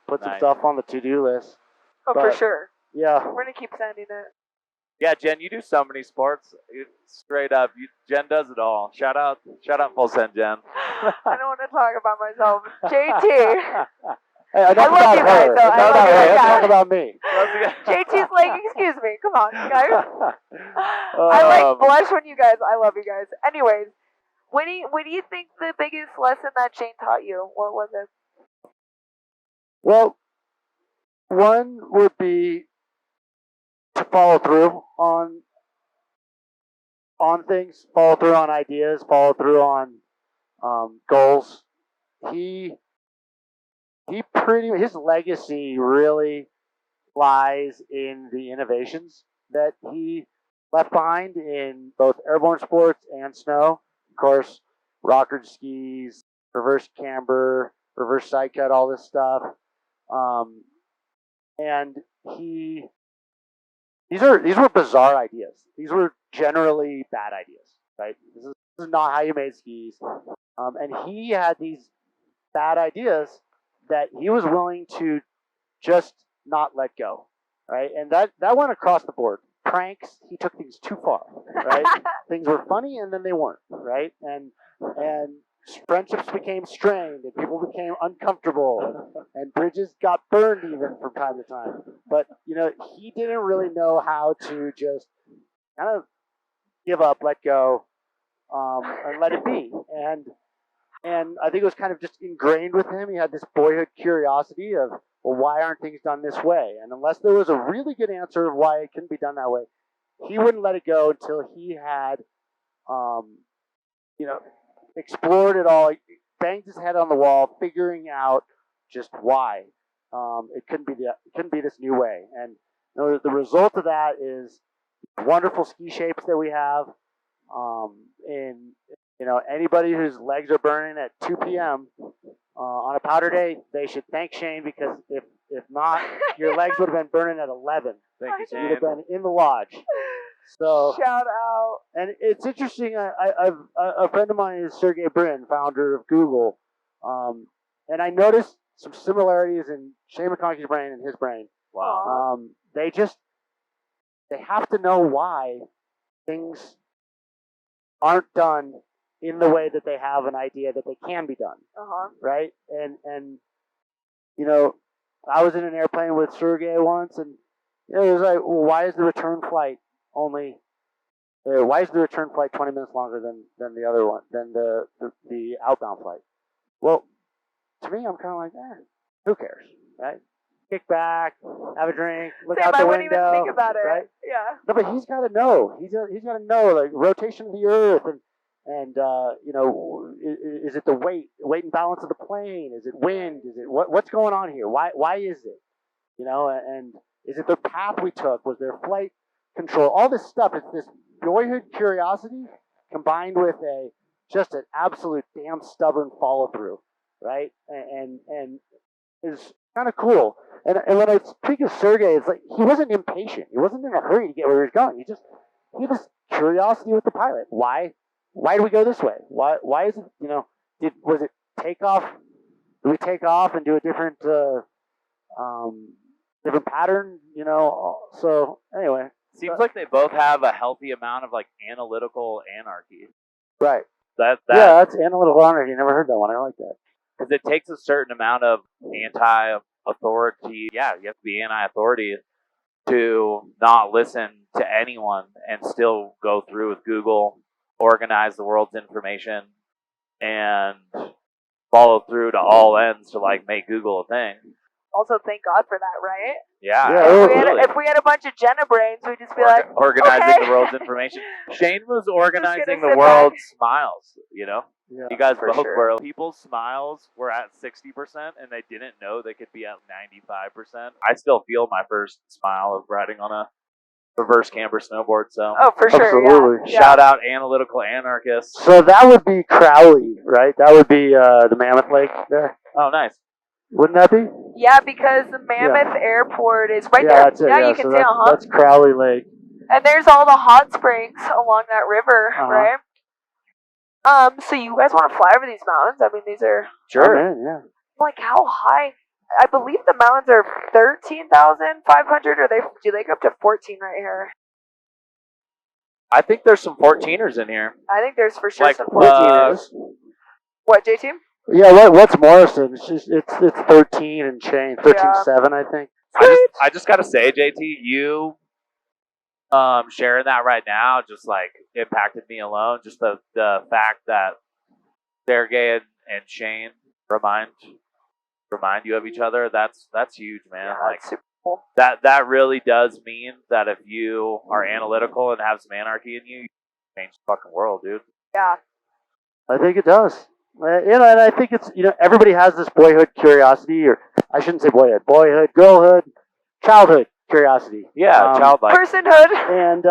put some stuff on the to-do list. Oh, for sure. Yeah. We're going to keep sending it. Yeah, Jen, you do so many sports. Straight up, Jen does it all. Shout out, full send, Jen. I don't want to talk about myself. JT. Hey, I love you guys, though. Let's talk about me. JT's like, excuse me, come on, guys. I blush when I love you guys. Anyways, what do you think the biggest lesson that Shane taught you? What was it? Well, one would be to follow through on things, follow through on ideas, follow through on goals. His legacy really lies in the innovations that he left behind in both airborne sports and snow. Of course, rocker skis, reverse camber, reverse side cut, all this stuff. And these were bizarre ideas. These were generally bad ideas, right? This is not how you made skis. And he had these bad ideas that he was willing to just not let go, right? And that went across the board. Pranks, he took things too far, right? Things were funny and then they weren't, right? And friendships became strained and people became uncomfortable and bridges got burned even from time to time. But, he didn't really know how to just kind of give up, let go, and let it be. And I think it was kind of just ingrained with him. He had this boyhood curiosity of, well, why aren't things done this way? And unless there was a really good answer of why it couldn't be done that way, he wouldn't let it go until he had, explored it all, banged his head on the wall, figuring out just why it couldn't be this new way. And the result of that is wonderful ski shapes that we have in Anybody whose legs are burning at 2 p.m. On a powder day, they should thank Shane, because if not, your legs would have been burning at 11. Thank you, You'd have Shane. been in the lodge. So, Shout out. and it's interesting. A friend of mine is Sergey Brin, founder of Google, and I noticed some similarities in Shane McConkey's brain and his brain. Wow. They have to know why things aren't done in the way that they have an idea that they can be done, right? And I was in an airplane with Sergey once, and it was like, well, why is the return flight 20 minutes longer than the other one, than the outbound flight? Well, to me, I'm kind of like, who cares, right? Kick back, have a drink, look out the window. I wouldn't even think about it. Right? Yeah. No, but he's got to know. He's got to know, like, rotation of the Earth, and is it the weight and balance of the plane? Is it wind? Is it what's going on here? Why is it? And is it the path we took? Was there flight control? All this stuff. It's this boyhood curiosity combined with just an absolute damn stubborn follow through, right? And is kind of cool. And when I speak of Sergey, it's like he wasn't impatient. He wasn't in a hurry to get where he was going. He had this curiosity with the pilot. Why do we go this way? Why is it? Was it takeoff? Did we take off and do a different pattern? So anyway, Seems like they both have a healthy amount of like analytical anarchy. right. That That's analytical anarchy. Never heard that one. I like that. Because it takes a certain amount of anti-authority. Yeah, you have to be anti-authority to not listen to anyone and still go through with Google, organize the world's information, and follow through to all ends to like make Google a thing. Also, thank God for that, right? Yeah, Yeah, If we had a bunch of Jenna brains, we'd just be like, organizing okay. the world's information. Shane was organizing the sit world's back. smiles, Yeah. You guys For both sure. were. People's smiles were at 60%, and they didn't know they could be at 95%. I still feel my first smile of riding on a reverse camber snowboard, so. Oh, for sure. Absolutely. Yeah. Shout out analytical anarchists. So that would be Crowley, right? That would be the Mammoth Lake there. Oh, nice. Wouldn't that be? Yeah, because the Mammoth Airport is right Yeah, there. that's it. Yeah, Yeah, you can so see, that's Crowley Lake. And there's all the hot springs along that river, right? So you guys want to fly over these mountains? I mean, these are Sure. Oh, man, yeah. like how high? I believe the mountains are 13,500, or do they go up to 14 right here? I think there's some 14ers in here. I think there's for sure Like, some 14. What, JT? Yeah, what's Morrison? It's 13 and change, 13.7, I think. I just gotta say, JT, you sharing that right now just like impacted me alone. Just the fact that Sergey and Shane remind you of each other. That's huge, man. Yeah, Like that's super cool. that really does mean that if you are analytical and have some anarchy in you, you change the fucking world, dude. Yeah. I think it does. And I think it's, everybody has this boyhood curiosity, or I shouldn't say boyhood, girlhood, childhood curiosity. Yeah, childlike. Personhood. And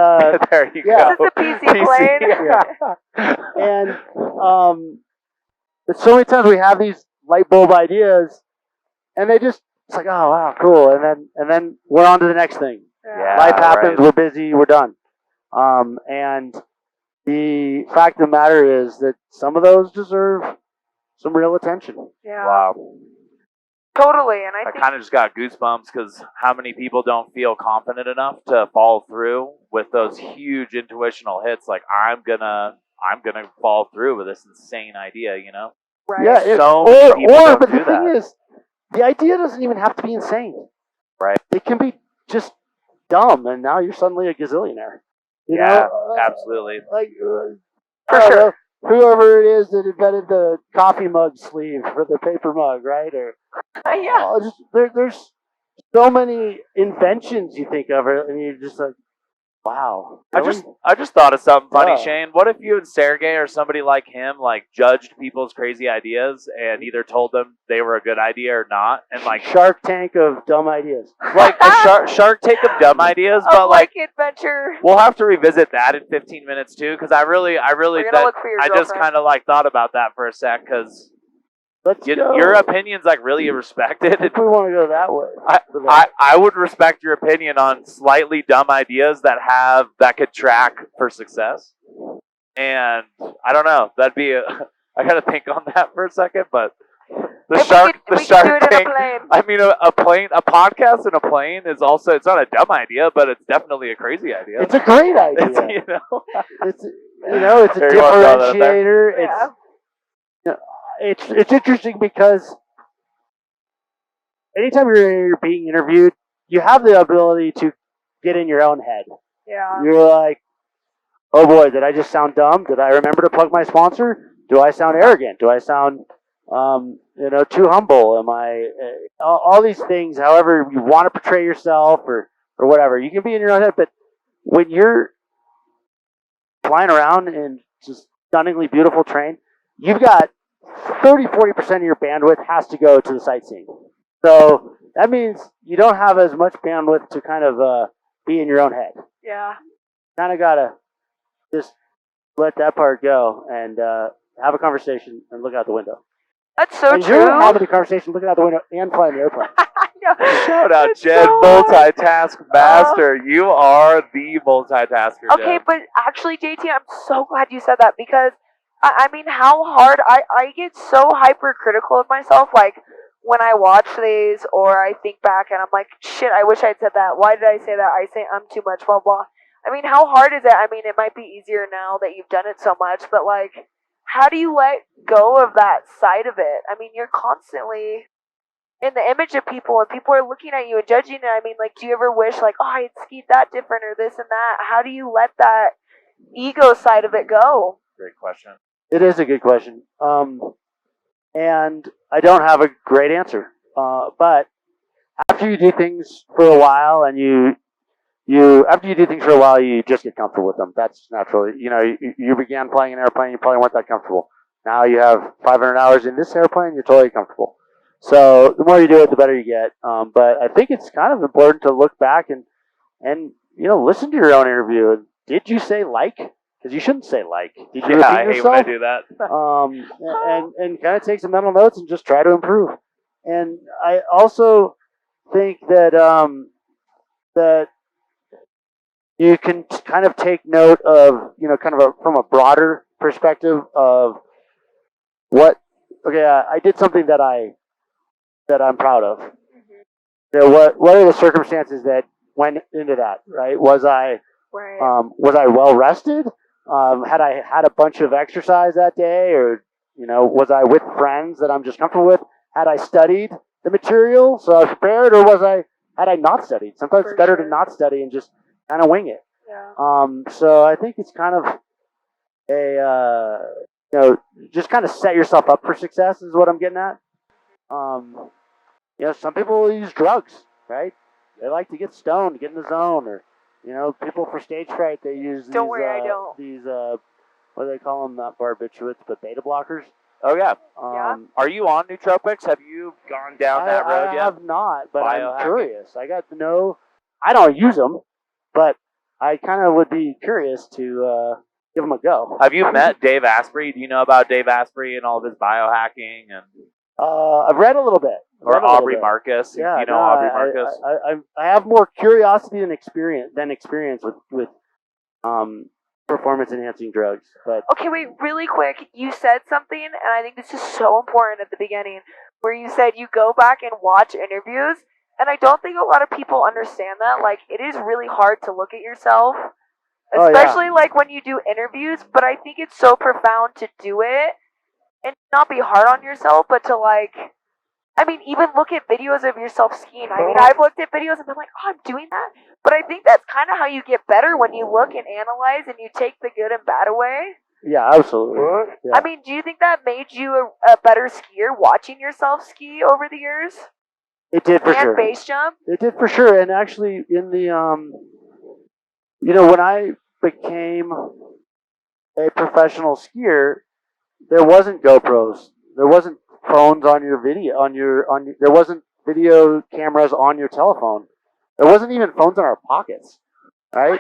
There you yeah. go. This is a PC plane. and but so many times we have these light bulb ideas, and it's like, oh wow, cool, and then we're on to the next thing. Yeah, Life happens, right. we're busy, we're done. And the fact of the matter is that some of those deserve some real attention. Yeah. Wow. Totally, and I I think kind of just got goosebumps because how many people don't feel confident enough to follow through with those huge intuitional hits? Like I'm gonna fall through with this insane idea, right. Yeah, So many people don't but do the thing that. is, the idea doesn't even have to be insane. Right. It can be just dumb, and now you're suddenly a gazillionaire. You Yeah, know? absolutely. Like, For I don't sure. know, whoever it is that invented the coffee mug sleeve for the paper mug, right? Or Yeah. there's so many inventions you think of, and you're just like, Wow. I Really? just thought of something funny, Yeah. Shane. What if you and Sergey or somebody like him like judged people's crazy ideas and either told them they were a good idea or not, and like Shark Tank of dumb ideas. like a Shark Tank of dumb ideas, A but like adventure. we'll have to revisit that in 15 minutes too, because I really We're gonna look for your I just girlfriend. kind of like thought about that for a sec because Let's go. your opinion's like really respected. If we want to go that way. I would respect your opinion on slightly dumb ideas that could track for success. And I don't know. That'd be I gotta think on that for a second, but the Shark we could do it in Tank. a plane. I mean, a podcast in a plane is also, it's not a dumb idea, but it's definitely a crazy idea. It's a great idea. It's, it's a There you want to throw that up there? differentiator. Yeah. It's interesting because anytime you're being interviewed, you have the ability to get in your own head. Yeah. You're like, oh boy, did I just sound dumb? Did I remember to plug my sponsor? Do I sound arrogant? Do I sound, too humble? Am I, all these things, however you want to portray yourself or whatever, you can be in your own head, but when you're flying around in just stunningly beautiful terrain, you've got 30-40% of your bandwidth has to go to the sightseeing. So that means you don't have as much bandwidth to kind of be in your own head. Yeah. Kind of gotta just let that part go and have a conversation and look out the window. That's so and true. you're having a conversation, looking out the window and flying the airplane. I know. Shout out, It's Jen, so multitask master. You are the multitasker. Okay, Jen. but actually, JT, I'm so glad you said that because, I mean, how hard, I get so hypercritical of myself, like, when I watch these or I think back and I'm like, shit, I wish I'd said that. Why did I say that? I say I'm too much, blah, blah. I mean, how hard is it? I mean, it might be easier now that you've done it so much, but, like, how do you let go of that side of it? I mean, you're constantly in the image of people and people are looking at you and judging it. I mean, like, do you ever wish, like, oh, I'd skied that different or this and that? How do you let that ego side of it go? Great question. It is a good question. And I don't have a great answer. But after you do things for a while and you just get comfortable with them. That's natural. You began flying an airplane, you probably weren't that comfortable. Now you have 500 hours in this airplane, you're totally comfortable. So the more you do it, the better you get. But I think it's kind of important to look back and listen to your own interview. Did you say like? Because you shouldn't say like. Did you repeat I hate yourself? when I do that. And kind of take some mental notes and just try to improve. And I also think that that you can kind of take note of, from a broader perspective of what. Okay, I did something that I'm proud of. What are the circumstances that went into that? Right? Was I well rested? Had I had a bunch of exercise that day, or was I with friends that I'm just comfortable with? Had I studied the material so I was prepared, or had I not studied? Sometimes it's better to not study and just kind of wing it. Yeah. So I think it's kind of just kind of set yourself up for success is what I'm getting at. Some people use drugs, right? They like to get stoned, get in the zone, or people for stage fright, they use these, I don't. these what do they call them? Not barbiturates, but beta blockers. Oh yeah. Yeah. Are you on nootropics? Have you gone down that road yet? I have not, but I'm Biohacking? curious. I got to know. I don't use them, but I kind of would be curious to give them a go. Have you met Dave Asprey? Do you know about Dave Asprey and all of his biohacking and I've read a little bit. or Aubrey Marcus? Yeah, Aubrey Marcus. I have more curiosity than experience with performance enhancing drugs. But Okay, wait, really quick. You said something, and I think this is so important at the beginning, where you said you go back and watch interviews, and I don't think a lot of people understand that. Like, it is really hard to look at yourself, especially like when you do interviews, but I think it's so profound to do it and not be hard on yourself, but to even look at videos of yourself skiing. I mean, I've looked at videos and been like, oh, I'm doing that. But I think that's kind of how you get better when you look and analyze and you take the good and bad away. Yeah, absolutely. Yeah. I mean, do you think that made you a better skier watching yourself ski over the years? It did for and sure. Base jump? It did for sure. And actually, in the when I became a professional skier, there wasn't GoPros. There wasn't phones on your video there wasn't video cameras on your telephone. There wasn't even phones in our pockets. Right?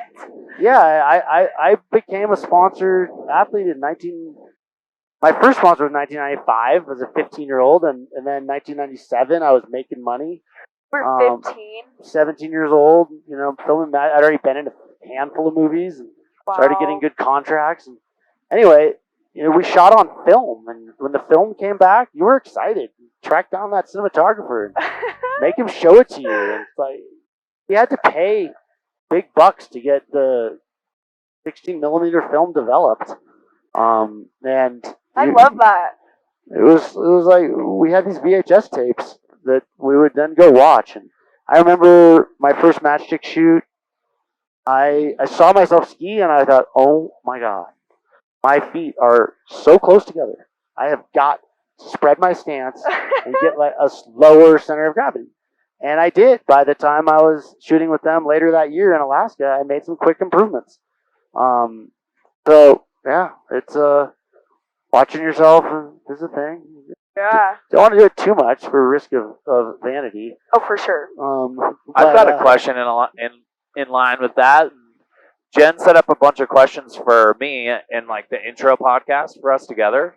Yeah, I became a sponsored athlete in 19. My first sponsor was 1995 as a 15-year-old, and then 1997 I was making money. We're 15. 17 years old, filming. I'd already been in a handful of movies and started getting good contracts. And anyway, we shot on film, and when the film came back, you were excited. You tracked down that cinematographer and make him show it to you. And it's like you had to pay big bucks to get the 16 millimeter film developed. And I love that. It was like we had these VHS tapes that we would then go watch. And I remember my first matchstick shoot. I saw myself ski and I thought, oh my god, my feet are so close together. I have got to spread my stance and get like a lower center of gravity. And I did. By the time I was shooting with them later that year in Alaska, I made some quick improvements. So yeah, it's watching yourself is a thing. Yeah. Don't want to do it too much for risk of vanity. Oh, for sure. I've got a question in line with that. Jen set up a bunch of questions for me in like the intro podcast for us together.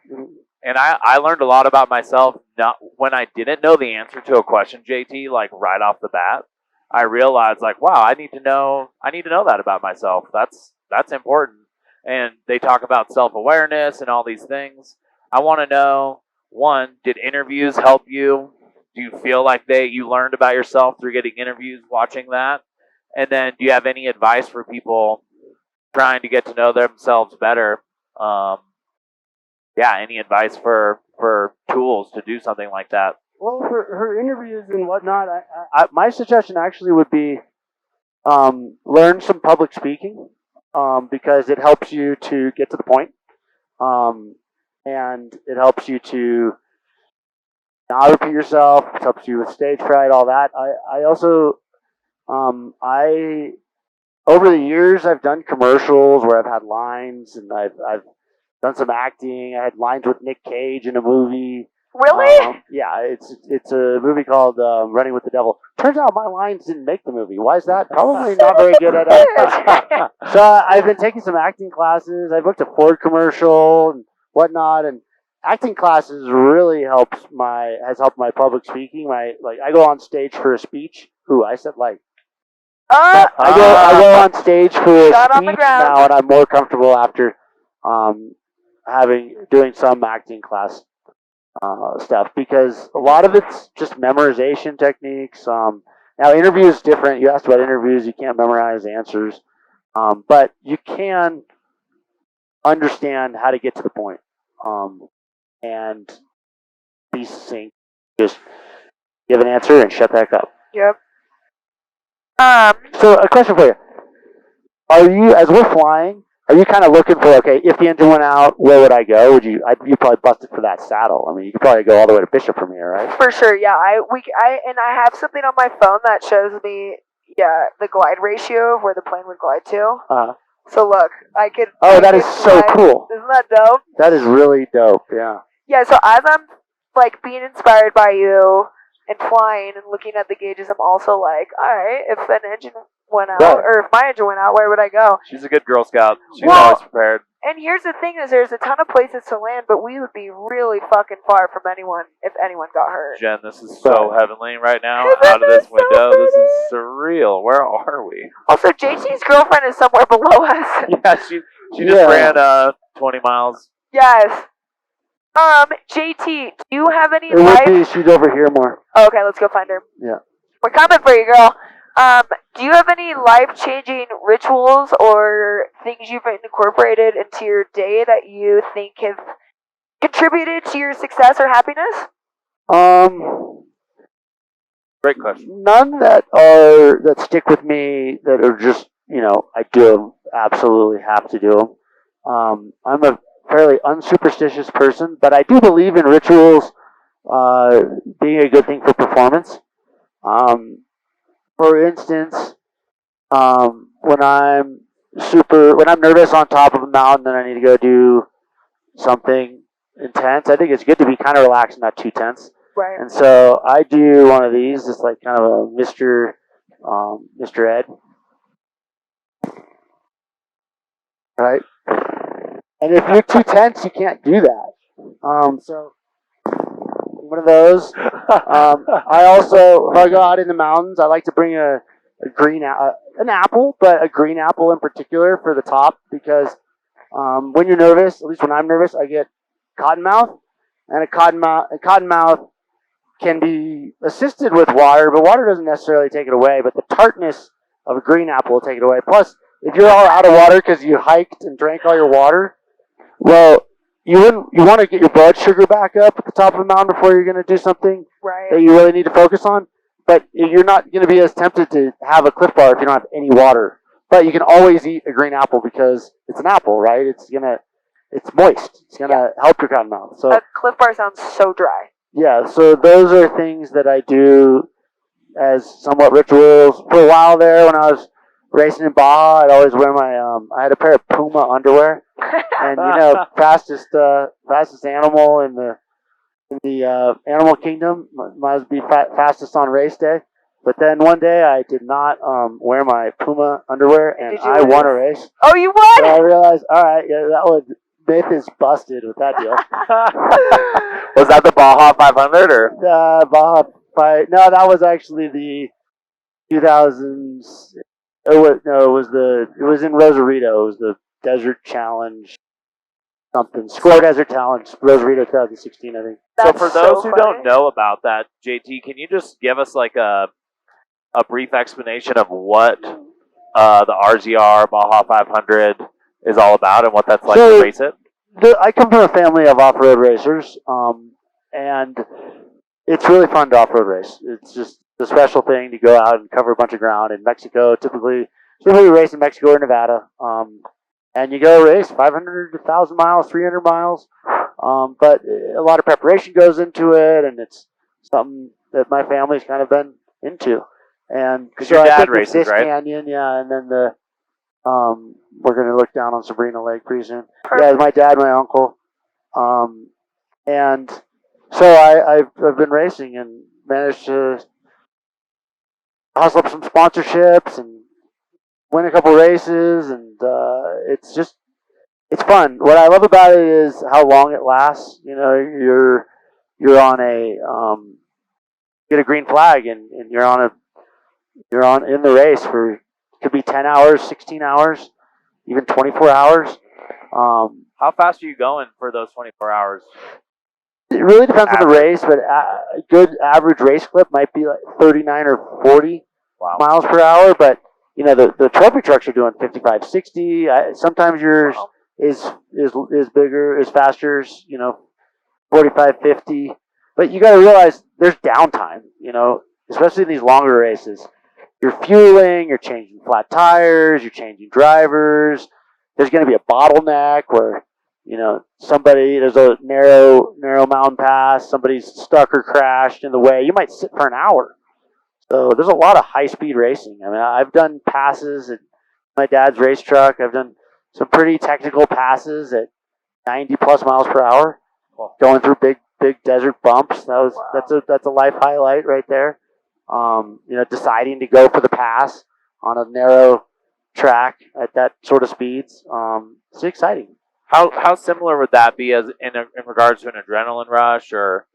And I learned a lot about myself not when I didn't know the answer to a question, JT, like right off the bat. I realized like, wow, I need to know that about myself. That's important. And they talk about self-awareness and all these things. I want to know, one, did interviews help you? Do you feel like you learned about yourself through getting interviews, watching that? And then do you have any advice for people trying to get to know themselves better? Any advice for tools to do something like that? Well, for her interviews and whatnot, my suggestion actually would be learn some public speaking because it helps you to get to the point, and it helps you to not repeat yourself. It helps you with stage fright, all that. I also over the years I've done commercials where I've had lines, and I've done some acting. I had lines with Nick Cage in a movie. Really? Yeah, it's a movie called Running with the Devil. Turns out my lines didn't make the movie. Why is that? Probably not very good at it. So I've been taking some acting classes. I booked a Ford commercial and whatnot, and acting classes really has helped my public speaking. I go on stage for a speech. Ooh, I said like. I go on stage for a speech now, and I'm more comfortable after doing some acting class stuff because a lot of it's just memorization techniques. Now interview is different. You asked about interviews. You can't memorize answers, but you can understand how to get to the point and be succinct. Just give an answer and shut back up. Yep. So a question for you. Are you, as we're flying, are you kind of looking for, okay, if the engine went out, where would I go? You probably busted for that saddle. I mean, you could probably go all the way to Bishop from here, right? For sure, yeah. I have something on my phone that shows me, the glide ratio of where the plane would glide to. So look, I could. Oh, that is so cool. Isn't that dope? That is really dope. Yeah. Yeah. So as I'm like being inspired by you and flying and looking at the gauges, I'm also like, all right, if an engine went out, or if my engine went out, where would I go? She's a good Girl Scout. She's always prepared. And here's the thing: is there's a ton of places to land, but we would be really fucking far from anyone if anyone got hurt. Jen, this is so heavenly right now. Out of this window, this is surreal. Where are we? Also, JT's girlfriend is somewhere below us. Yeah, she just ran 20 miles. Yes. JT, do you have any She's over here more. Oh, okay, let's go find her. Yeah. We're coming for you, girl. Do you have any life-changing rituals or things you've incorporated into your day that you think have contributed to your success or happiness? Great question. None that stick with me that are just, I do them, absolutely have to do them. I'm a fairly unsuperstitious person, but I do believe in rituals being a good thing for performance. For instance, when I'm super. When I'm nervous on top of a mountain and I need to go do something intense, I think it's good to be kind of relaxed, not too tense. Right. And so I do one of these, just like kind of a Mr. Ed, right? And if you're too tense, you can't do that. So one of those. I also, if I go out in the mountains, I like to bring a an apple, but a green apple in particular for the top because when you're nervous, at least when I'm nervous, I get cottonmouth, and a cottonmouth can be assisted with water, but water doesn't necessarily take it away. But the tartness of a green apple will take it away. Plus, if you're all out of water because you hiked and drank all your water, well, you want to get your blood sugar back up at the top of the mountain before you're going to do something Right. that you really need to focus on. But you're not going to be as tempted to have a Cliff Bar if you don't have any water. But you can always eat a green apple because it's an apple, right? It's moist. It's gonna help your cotton mouth. So A Cliff Bar sounds so dry. yeah, so those are things that I do as somewhat rituals. For a while there, when I was racing in Baja, I'd always wear my I had a pair of Puma underwear, and fastest animal in the animal kingdom must be fastest on race day. But then one day I did not wear my Puma underwear, and I won a race. Oh, you won! So I realized, all right, yeah, myth is busted with that deal. Was that the Baja 500 or? Baja fight? No, that was actually the 2000s. It was in Rosarito. It was the Desert Challenge something. Square Desert Challenge, Rosarito 2016, I think. So for those who don't know about that, JT, can you just give us like a brief explanation of what the RZR Baja 500 is all about and what that's like to race it? I come from a family of off-road racers, and it's really fun to off-road race. It's just a special thing to go out and cover a bunch of ground in Mexico. Typically race in Mexico or Nevada, and you go race 500 to 1,000 miles, 300 miles. But a lot of preparation goes into it, and it's something that my family's kind of been into. And because your dad races, this right? canyon, yeah, and then we're gonna look down on Sabrina Lake pretty soon. Yeah, my dad, my uncle, and so I've been racing and managed to hustle up some sponsorships and win a couple races, and it's fun. What I love about it is how long it lasts. You're on get a green flag, and you're on in the race for could be 10 hours, 16 hours, even 24 hours. How fast are you going for those 24 hours? It really depends on the race, but a good average race clip might be like 39 or 40 miles per hour. But the trophy trucks are doing 55, 60. Sometimes yours is bigger, is faster. 45, 50. But you got to realize there's downtime. Especially in these longer races. You're fueling, you're changing flat tires, you're changing drivers. There's going to be a bottleneck where, there's a narrow mountain pass, somebody's stuck or crashed in the way. You might sit for an hour. So there's a lot of high speed racing. I mean, I've done passes at my dad's race truck. I've done some pretty technical passes at 90 plus miles per hour, going through big desert bumps. That's a life highlight right there. Deciding to go for the pass on a narrow track at that sort of speeds. It's exciting. How similar would that be as in regards to an adrenaline rush or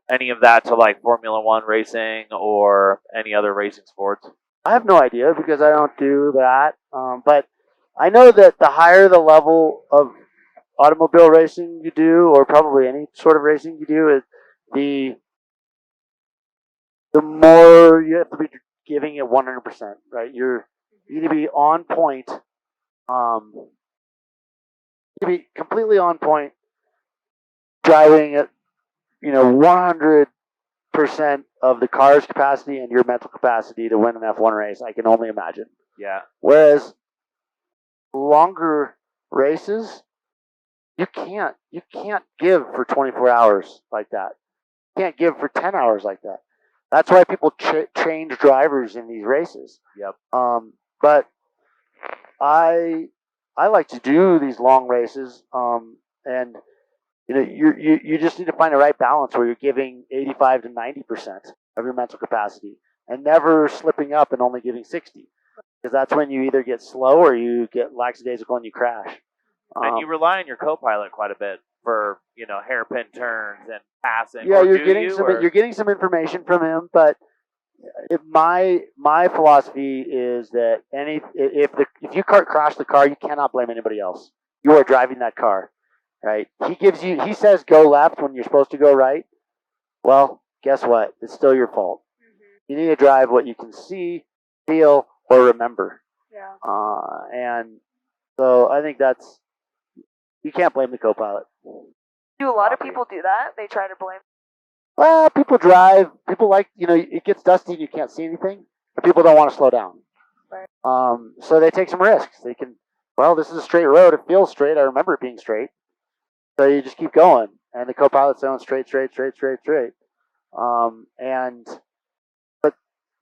any of that to like Formula One racing or any other racing sports? I have no idea because I don't do that. But I know that the higher the level of automobile racing you do, or probably any sort of racing you do, is the more you have to be giving it 100%, right? You need to be on point. You need to be completely on point, driving at 100% of the car's capacity and your mental capacity to win an F1 race. I can only imagine. Yeah. Whereas longer races, you can't give for 24 hours like that. You can't give for 10 hours like that. That's why people change drivers in these races. Yep. But I like to do these long races, and you just need to find the right balance where you're giving 85 to 90% of your mental capacity, and never slipping up and only giving 60, because that's when you either get slow or you get lackadaisical and you crash. And you rely on your co-pilot quite a bit for hairpin turns and passing. Yeah, or you're do getting you, some or- you're getting some information from him, but my philosophy is that if you crash the car, you cannot blame anybody else. You are driving that car, right? He says go left when you're supposed to go right. Well, guess what? It's still your fault. You need to drive what you can see, feel, or remember. Yeah. And so I think you can't blame the co-pilot. Do a lot of people do that? They try to blame. Well, people drive. People like, it gets dusty and you can't see anything. But people don't want to slow down. Right. So they take some risks. This is a straight road. It feels straight. I remember it being straight. So you just keep going. And the co-pilot's going straight. But,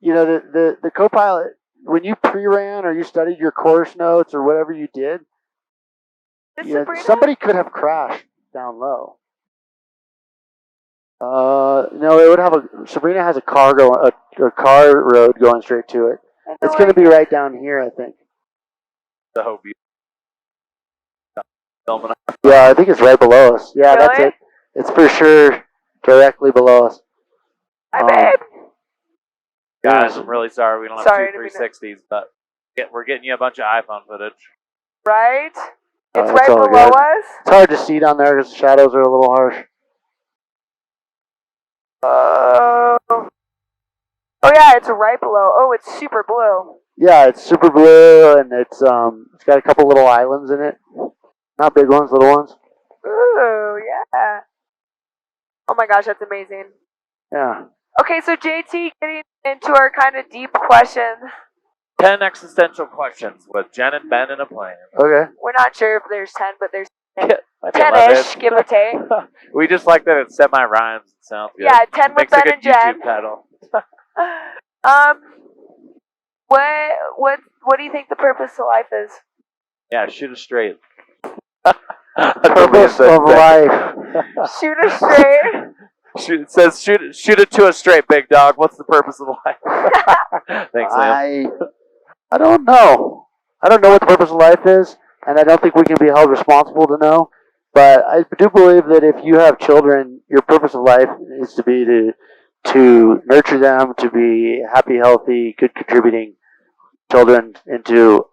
the co-pilot, when you pre-ran or you studied your course notes or whatever you did, somebody could have crashed down low. No, it would have Sabrina has a car road going straight to it. It's going to be right down here, I think. The hope you. Yeah, I think it's right below us. Yeah, Really? That's it. It's for sure directly below us. Hi, babe. Guys, I'm really sorry we don't have Sorry, two 360s, but we're getting you a bunch of iPhone footage. Right? It's It's right all below good. us. It's hard to see down there because the shadows are a little harsh. Oh yeah, it's right below. Oh, it's super blue. Yeah, it's super blue, and it's got a couple little islands in it. Not big ones, little ones. Ooh, yeah. Oh my gosh, that's amazing. Yeah. Okay, so JT, getting into our kind of deep questions. 10 existential questions with Jen and Ben in a plane. Okay. We're not sure if there's 10, but there's Might be 10-ish, 11. give or take. We just like that it semi-rhymes and sounds good. Yeah, 10 with Makes a Ben good and Jen. YouTube title. What do you think the purpose of life is? Yeah, shoot it straight. Purpose of life. Shoot it straight. It says shoot it to a straight, big dog. What's the purpose of life? Thanks, Liam. I don't know. I don't know what the purpose of life is, and I don't think we can be held responsible to know. But I do believe that if you have children, your purpose of life is to be to nurture them, to be happy, healthy, good contributing children into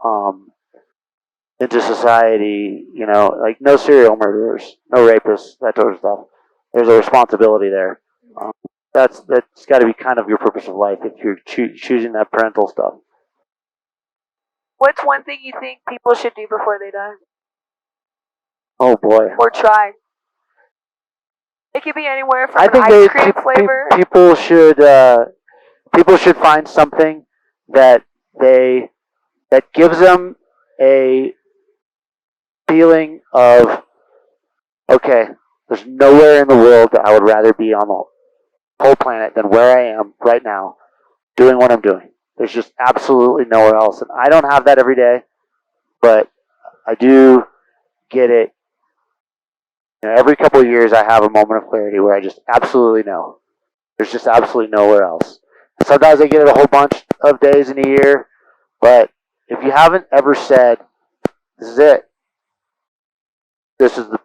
society. Like no serial murderers, no rapists, that sort of stuff. There's a responsibility there. That's got to be kind of your purpose of life if you're choosing that parental stuff. What's one thing you think people should do before they die? Oh boy. Or try? It could be anywhere from I think ice cream flavor. People should find something that gives them a feeling of, okay, there's nowhere in the world that I would rather be on the whole planet than where I am right now, doing what I'm doing. There's just absolutely nowhere else. And I don't have that every day, but I do get it. Every couple of years I have a moment of clarity where I just absolutely know. There's just absolutely nowhere else. And sometimes I get it a whole bunch of days in a year, but if you haven't ever said, this is it, this is the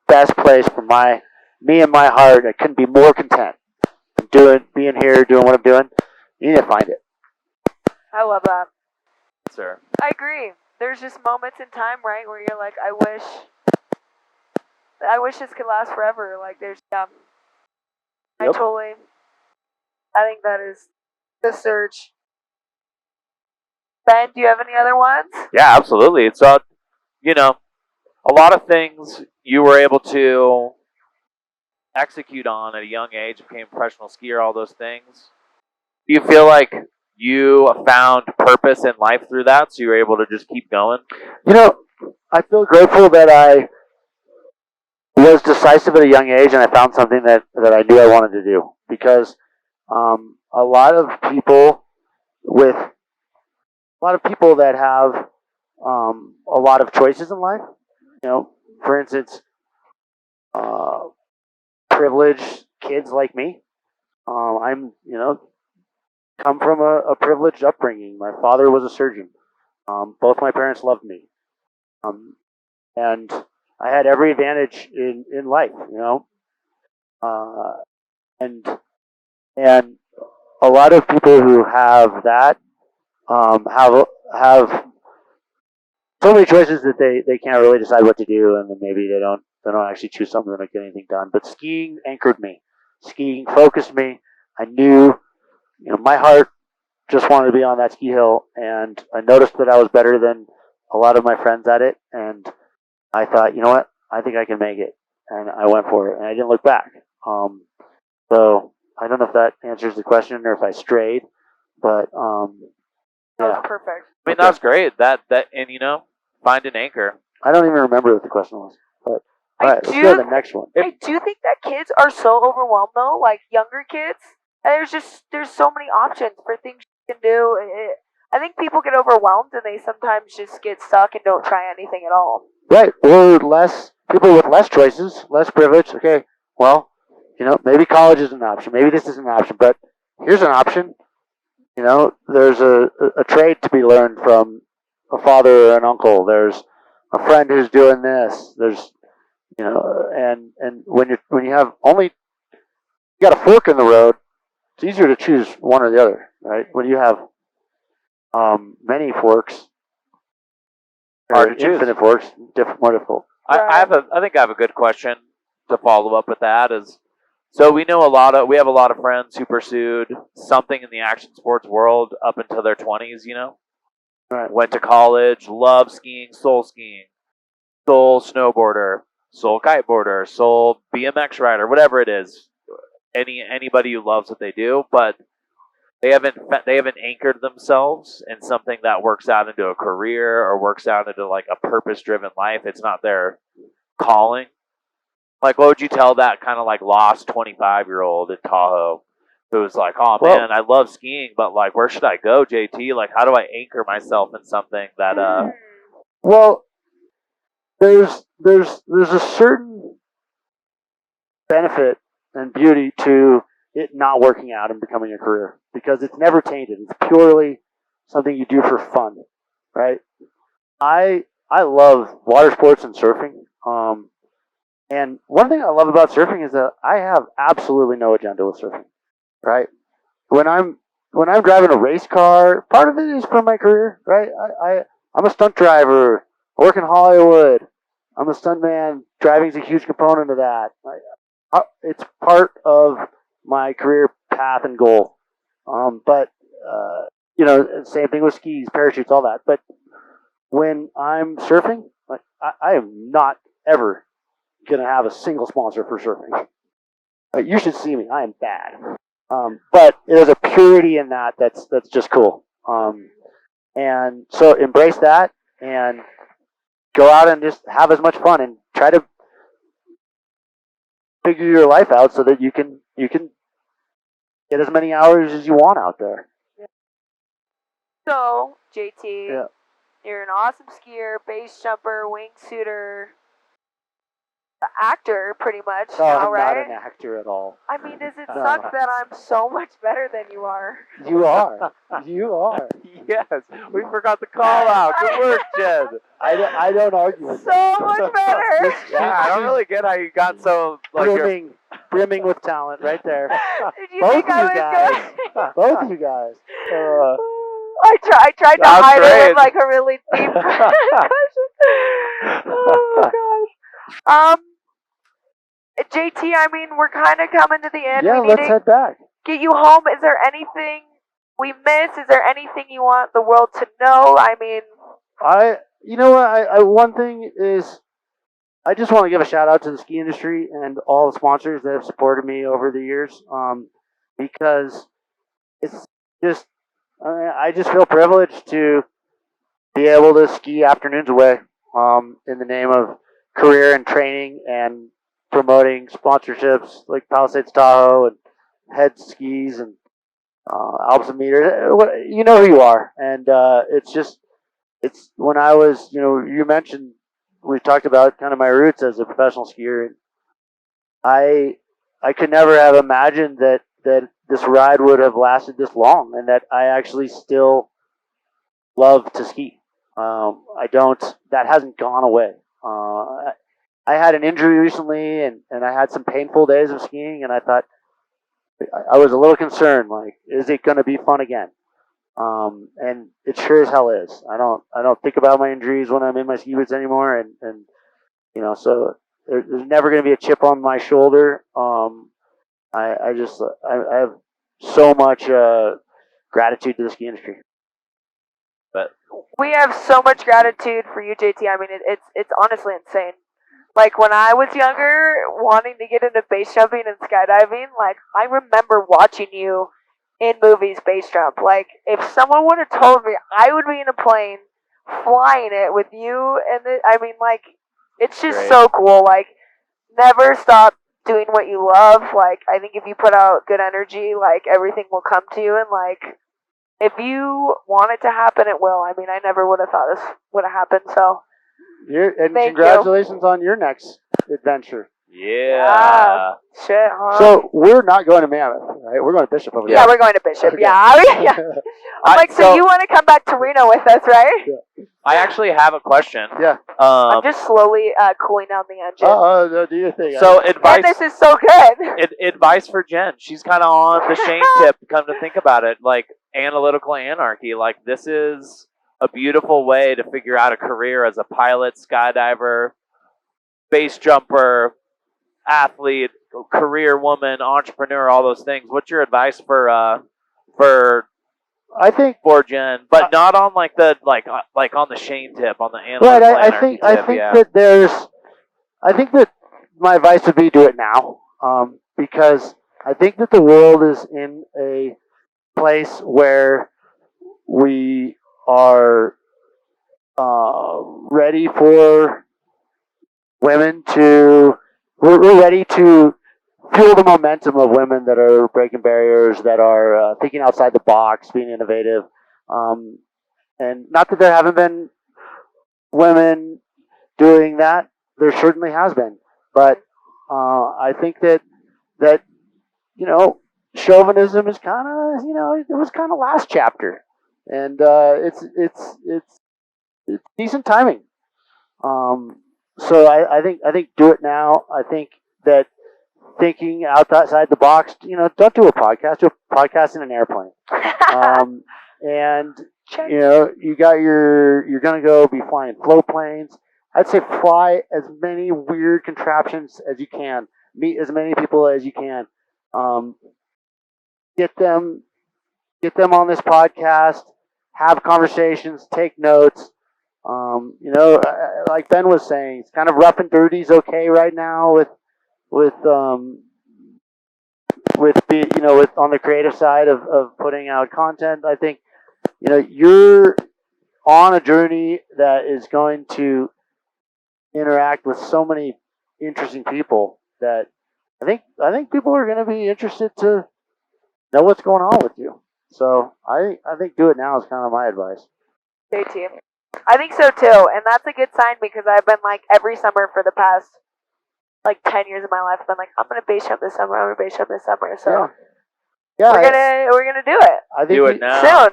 best place for me and my heart, I couldn't be more content being here, doing what I'm doing, you need to find it. I love that. Sir. I agree. There's just moments in time, right, where you're like, I wish this could last forever. Like, there's, Yep. I think that is the surge. Ben, do you have any other ones? Yeah, absolutely. So, a lot of things you were able to execute on at a young age, became a professional skier, all those things. Do you feel like you found purpose in life through that, so you were able to just keep going? I feel grateful that I was decisive at a young age and I found something that I knew I wanted to do. Because a lot of people that have a lot of choices in life. You know, for instance, uh, privileged kids like me. I'm, come from a privileged upbringing. My father was a surgeon. Both my parents loved me. Um, and I had every advantage in life, uh, and and a lot of people who have that have so many choices that they can't really decide what to do, and then maybe they don't actually choose something that get anything done. But skiing anchored me. Skiing focused me. I knew, my heart just wanted to be on that ski hill, and I noticed that I was better than a lot of my friends at it, and I thought, you know what, I think I can make it, and I went for it, and I didn't look back. So I don't know if that answers the question or if I strayed, but That yeah. was perfect. I mean, that's great. And find an anchor. I don't even remember what the question was. But all right, let's go to the next one. I do think that kids are so overwhelmed though, like younger kids. And there's so many options for things you can do. I think people get overwhelmed and they sometimes just get stuck and don't try anything at all. Right, or less people with less choices, less privilege. Okay, well, maybe college is an option. Maybe this is an option, but here's an option. There's a trade to be learned from a father or an uncle. There's a friend who's doing this. There's, and when you have only you got a fork in the road, it's easier to choose one or the other, right? When you have many forks, hard to choose. Infinite forks, more difficult. I think I have a good question to follow up with that. So we have a lot of friends who pursued something in the action sports world up until their 20s. Right. Went to college, love skiing, soul snowboarder, soul kiteboarder, soul BMX rider, whatever it is. Anybody who loves what they do, but they haven't anchored themselves in something that works out into a career or works out into like a purpose driven life. It's not their calling. Like, what would you tell that kind of like lost 25-year-old in Tahoe who was like, oh man, I love skiing, but like, where should I go, JT? Like, how do I anchor myself in something that Well, there's a certain benefit and beauty to it not working out and becoming a career because it's never tainted. It's purely something you do for fun, right? I love water sports and surfing. And one thing I love about surfing is that I have absolutely no agenda with surfing, right? When I'm driving a race car, part of it is for my career, right? I'm a stunt driver. I work in Hollywood. I'm a stuntman. Driving is a huge component of that. It's part of my career path and goal. But same thing with skis, parachutes, all that. But when I'm surfing, like I am not ever gonna have a single sponsor for surfing. You should see me. I am bad. But there's a purity in that's just cool. And so embrace that and go out and just have as much fun and try to figure your life out so that you can get as many hours as you want out there. So, JT, Yeah. you're an awesome skier, base jumper, wingsuiter, actor, pretty much. No, now, I'm right? not an actor at all. I mean, does it No. suck that I'm so much better than you are? You are. You are. yes, we forgot the call out. Good work, Jed. I don't argue with So that. much better. Yeah, I don't really get how you got so like brimming with talent right there. Did you Both think of I you was guys. going? Both of you guys. I tried to That's hide it great. with like a really deep question. Oh gosh. JT, I mean, we're kind of coming to the end. Yeah, we need let's to head back. get you home. Is there anything we missed? Is there anything you want the world to know? I mean, one thing is I just want to give a shout out to the ski industry and all the sponsors that have supported me over the years. Because it's just I just feel privileged to be able to ski afternoons away in the name of career and training and promoting sponsorships like Palisades Tahoe and Head Skis and Alps and Meters. You know who you are, and it's just it's when I was, you mentioned we talked about kind of my roots as a professional skier. I I could never have imagined that this ride would have lasted this long, and that I actually still love to ski. I don't. That hasn't gone away. I had an injury recently, and I had some painful days of skiing, and I thought I was a little concerned. Like, is it going to be fun again? And it sure as hell is. I don't think about my injuries when I'm in my ski boots anymore, and so there's never going to be a chip on my shoulder. I have so much gratitude to the ski industry. But We have so much gratitude for you, JT. I mean, it's honestly insane. Like when I was younger, wanting to get into base jumping and skydiving, like I remember watching you in movies base jump. Like if someone would have told me I would be in a plane flying it with you, and I mean, like it's just Great. so cool. Like never stop doing what you love. Like I think if you put out good energy, like everything will come to you, and like if you want it to happen, it will. I mean, I never would have thought this would have happened. So And thank congratulations on your next adventure. yeah. shit, huh? So we're not going to Mammoth, right? We're going to Bishop over yeah, there. we're going to Bishop. Okay. Yeah, yeah. I'm like, so you want to come back to Reno with us, right? I actually have a question. Yeah. I'm just slowly cooling down the engine. No, do your thing. So And advice. this is so good. Advice for Jen. She's kind of on the Shane tip. Come to think about it, like analytical anarchy. Like this is a beautiful way to figure out a career as a pilot, skydiver, base jumper, athlete, career woman, entrepreneur, all those things. What's your advice for I think Jen, but not on like the like on the Shane tip, on the analytical right. anarchy tip. I think yeah. that I think that my advice would be do it now, because I think that the world is in a place where we are ready for women to. We're ready to feel the momentum of women that are breaking barriers, that are thinking outside the box, being innovative. And not that there haven't been women doing that. There certainly has been, but I think that chauvinism is kind of it was kind of last chapter, and it's decent timing. So I think do it now. I think that thinking outside the box, don't do a podcast. Do a podcast in an airplane. And you're gonna go be flying float planes. I'd say fly as many weird contraptions as you can. Meet as many people as you can. Get them on this podcast. Have conversations. Take notes. Like Ben was saying, it's kind of rough and dirty is okay right now with with on the creative side of putting out content. I think you're on a journey that is going to interact with so many interesting people that I think people are going to be interested to know what's going on with you. So I think do it now is kind of my advice. Stay tuned. I think so too, and that's a good sign because I've been like every summer for the past like 10 years of my life. I've been like, I'm gonna base jump this summer. I'm gonna base jump this summer. So Yeah, we're gonna do it. I think Do it now. Soon.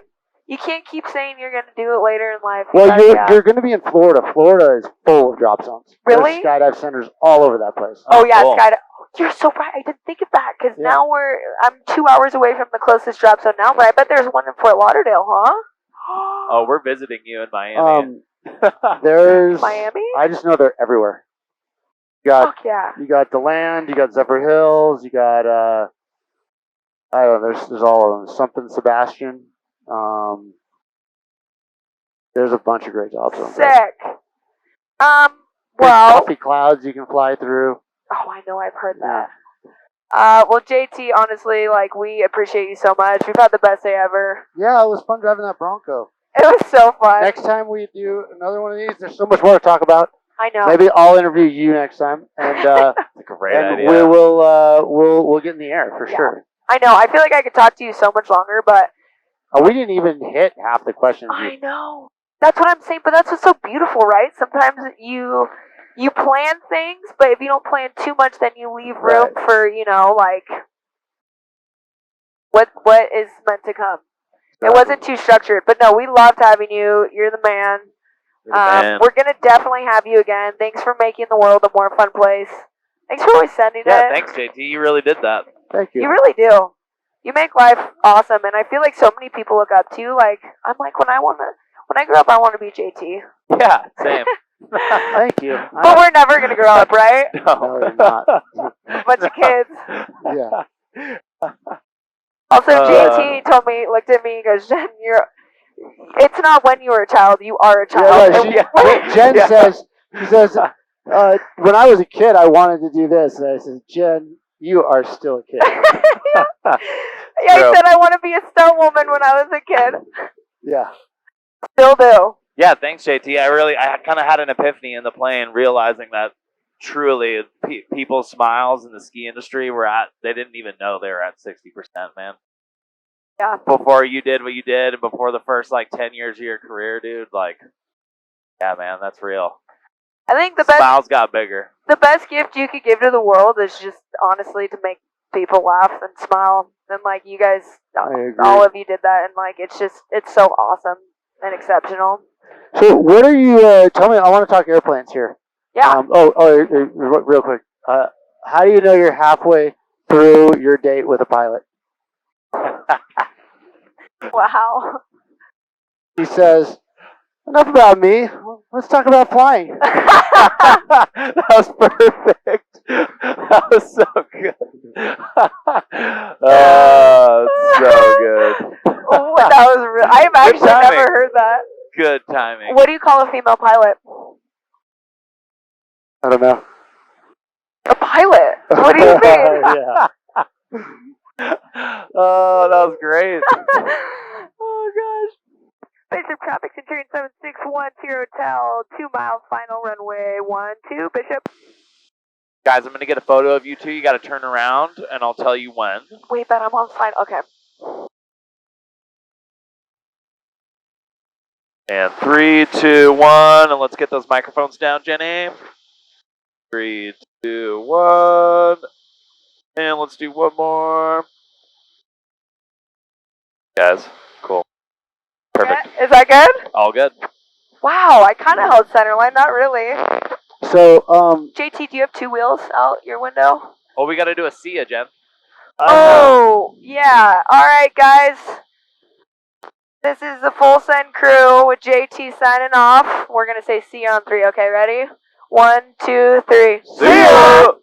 You can't keep saying you're gonna do it later in life. Well, Gotta- you're going to be in Florida. Florida is full of drop zones. Really? There's skydive centers all over that place. Oh yeah, cool. skydive. You're so right. I didn't think of that because Yeah. now I'm 2 hours away from the closest drop zone now, but I bet there's one in Fort Lauderdale, huh? Oh, we're visiting you in Miami. There's Miami? I just know they're everywhere. Fuck yeah. You got DeLand, you got Zephyr Hills, you got I don't know. There's all of them. Something Sebastian. There's a bunch of great jobs on there. Sick. Big Well. puffy clouds you can fly through. Oh, I know. I've heard Yeah. that. Well, JT, honestly, like we appreciate you so much. We've had the best day ever. Yeah, it was fun driving that Bronco. It was so fun. Next time we do another one of these, there's so much more to talk about. I know. Maybe I'll interview you next time, and That's a great idea. we will we'll get in the air for Yeah. sure. I know. I feel like I could talk to you so much longer, but We didn't even hit half the questions. I know. That's what I'm saying, but that's what's so beautiful, right? Sometimes you plan things, but if you don't plan too much, then you leave room for, like what is meant to come. It wasn't too structured, but no, we loved having you. You're the man. We're gonna definitely have you again. Thanks for making the world a more fun place. Thanks for always sending it. Yeah, thanks, JT. You really did that. Thank you. You really do. You make life awesome, and I feel like so many people look up to you. Like, I'm like, when I grow up, I want to be JT. Yeah, same. Thank you. But we're never gonna grow up, right? No, you're not. Bunch of kids. Yeah. Also, JT looked at me, and goes, Jen, it's not when you were a child, you are a child. Jen says, when I was a kid, I wanted to do this. And I said, Jen, you are still a kid. Yeah, I said I want to be a stunt woman when I was a kid. Yeah. Still do. Yeah, thanks, JT. I kind of had an epiphany in the plane, realizing that truly people's smiles in the ski industry they didn't even know they were at 60%, man. Yeah. Before you did what you did, and before the first 10 years of your career, dude, yeah, man, that's real. I think the smiles got bigger. The best gift you could give to the world is just honestly to make people laugh and smile. And you guys, all of you did that, and it's so awesome and exceptional. So what are you? Tell me. I want to talk airplanes here. Yeah. Real quick. How do you know you're halfway through your date with a pilot? Wow. He says, enough about me. Let's talk about flying. That was perfect. That was so good. Oh, so good. Oh, that was real. I've actually never heard that. Good timing. What do you call a female pilot? I don't know. A pilot. What do you mean? Yeah. Oh, that was great. Oh gosh. Bishop traffic entering 7610 hotel, 2 miles final runway 12 Bishop. Guys, I'm gonna get a photo of you two. You gotta turn around and I'll tell you when. Wait, but I'm on flight. Okay. And 3, 2, 1, and let's get those microphones down, Jenny. 3, 2, 1, and let's do one more. Guys, cool. Perfect. Yeah, is that good? All good. Wow, I kind of held center line, not really. So, JT, do you have 2 wheels out your window? Oh, we gotta do a see ya, Jen. Oh, yeah. All right, guys. This is the Full Send crew with JT signing off. We're going to say see you on 3. Okay, ready? 1, 2, 3. See ya!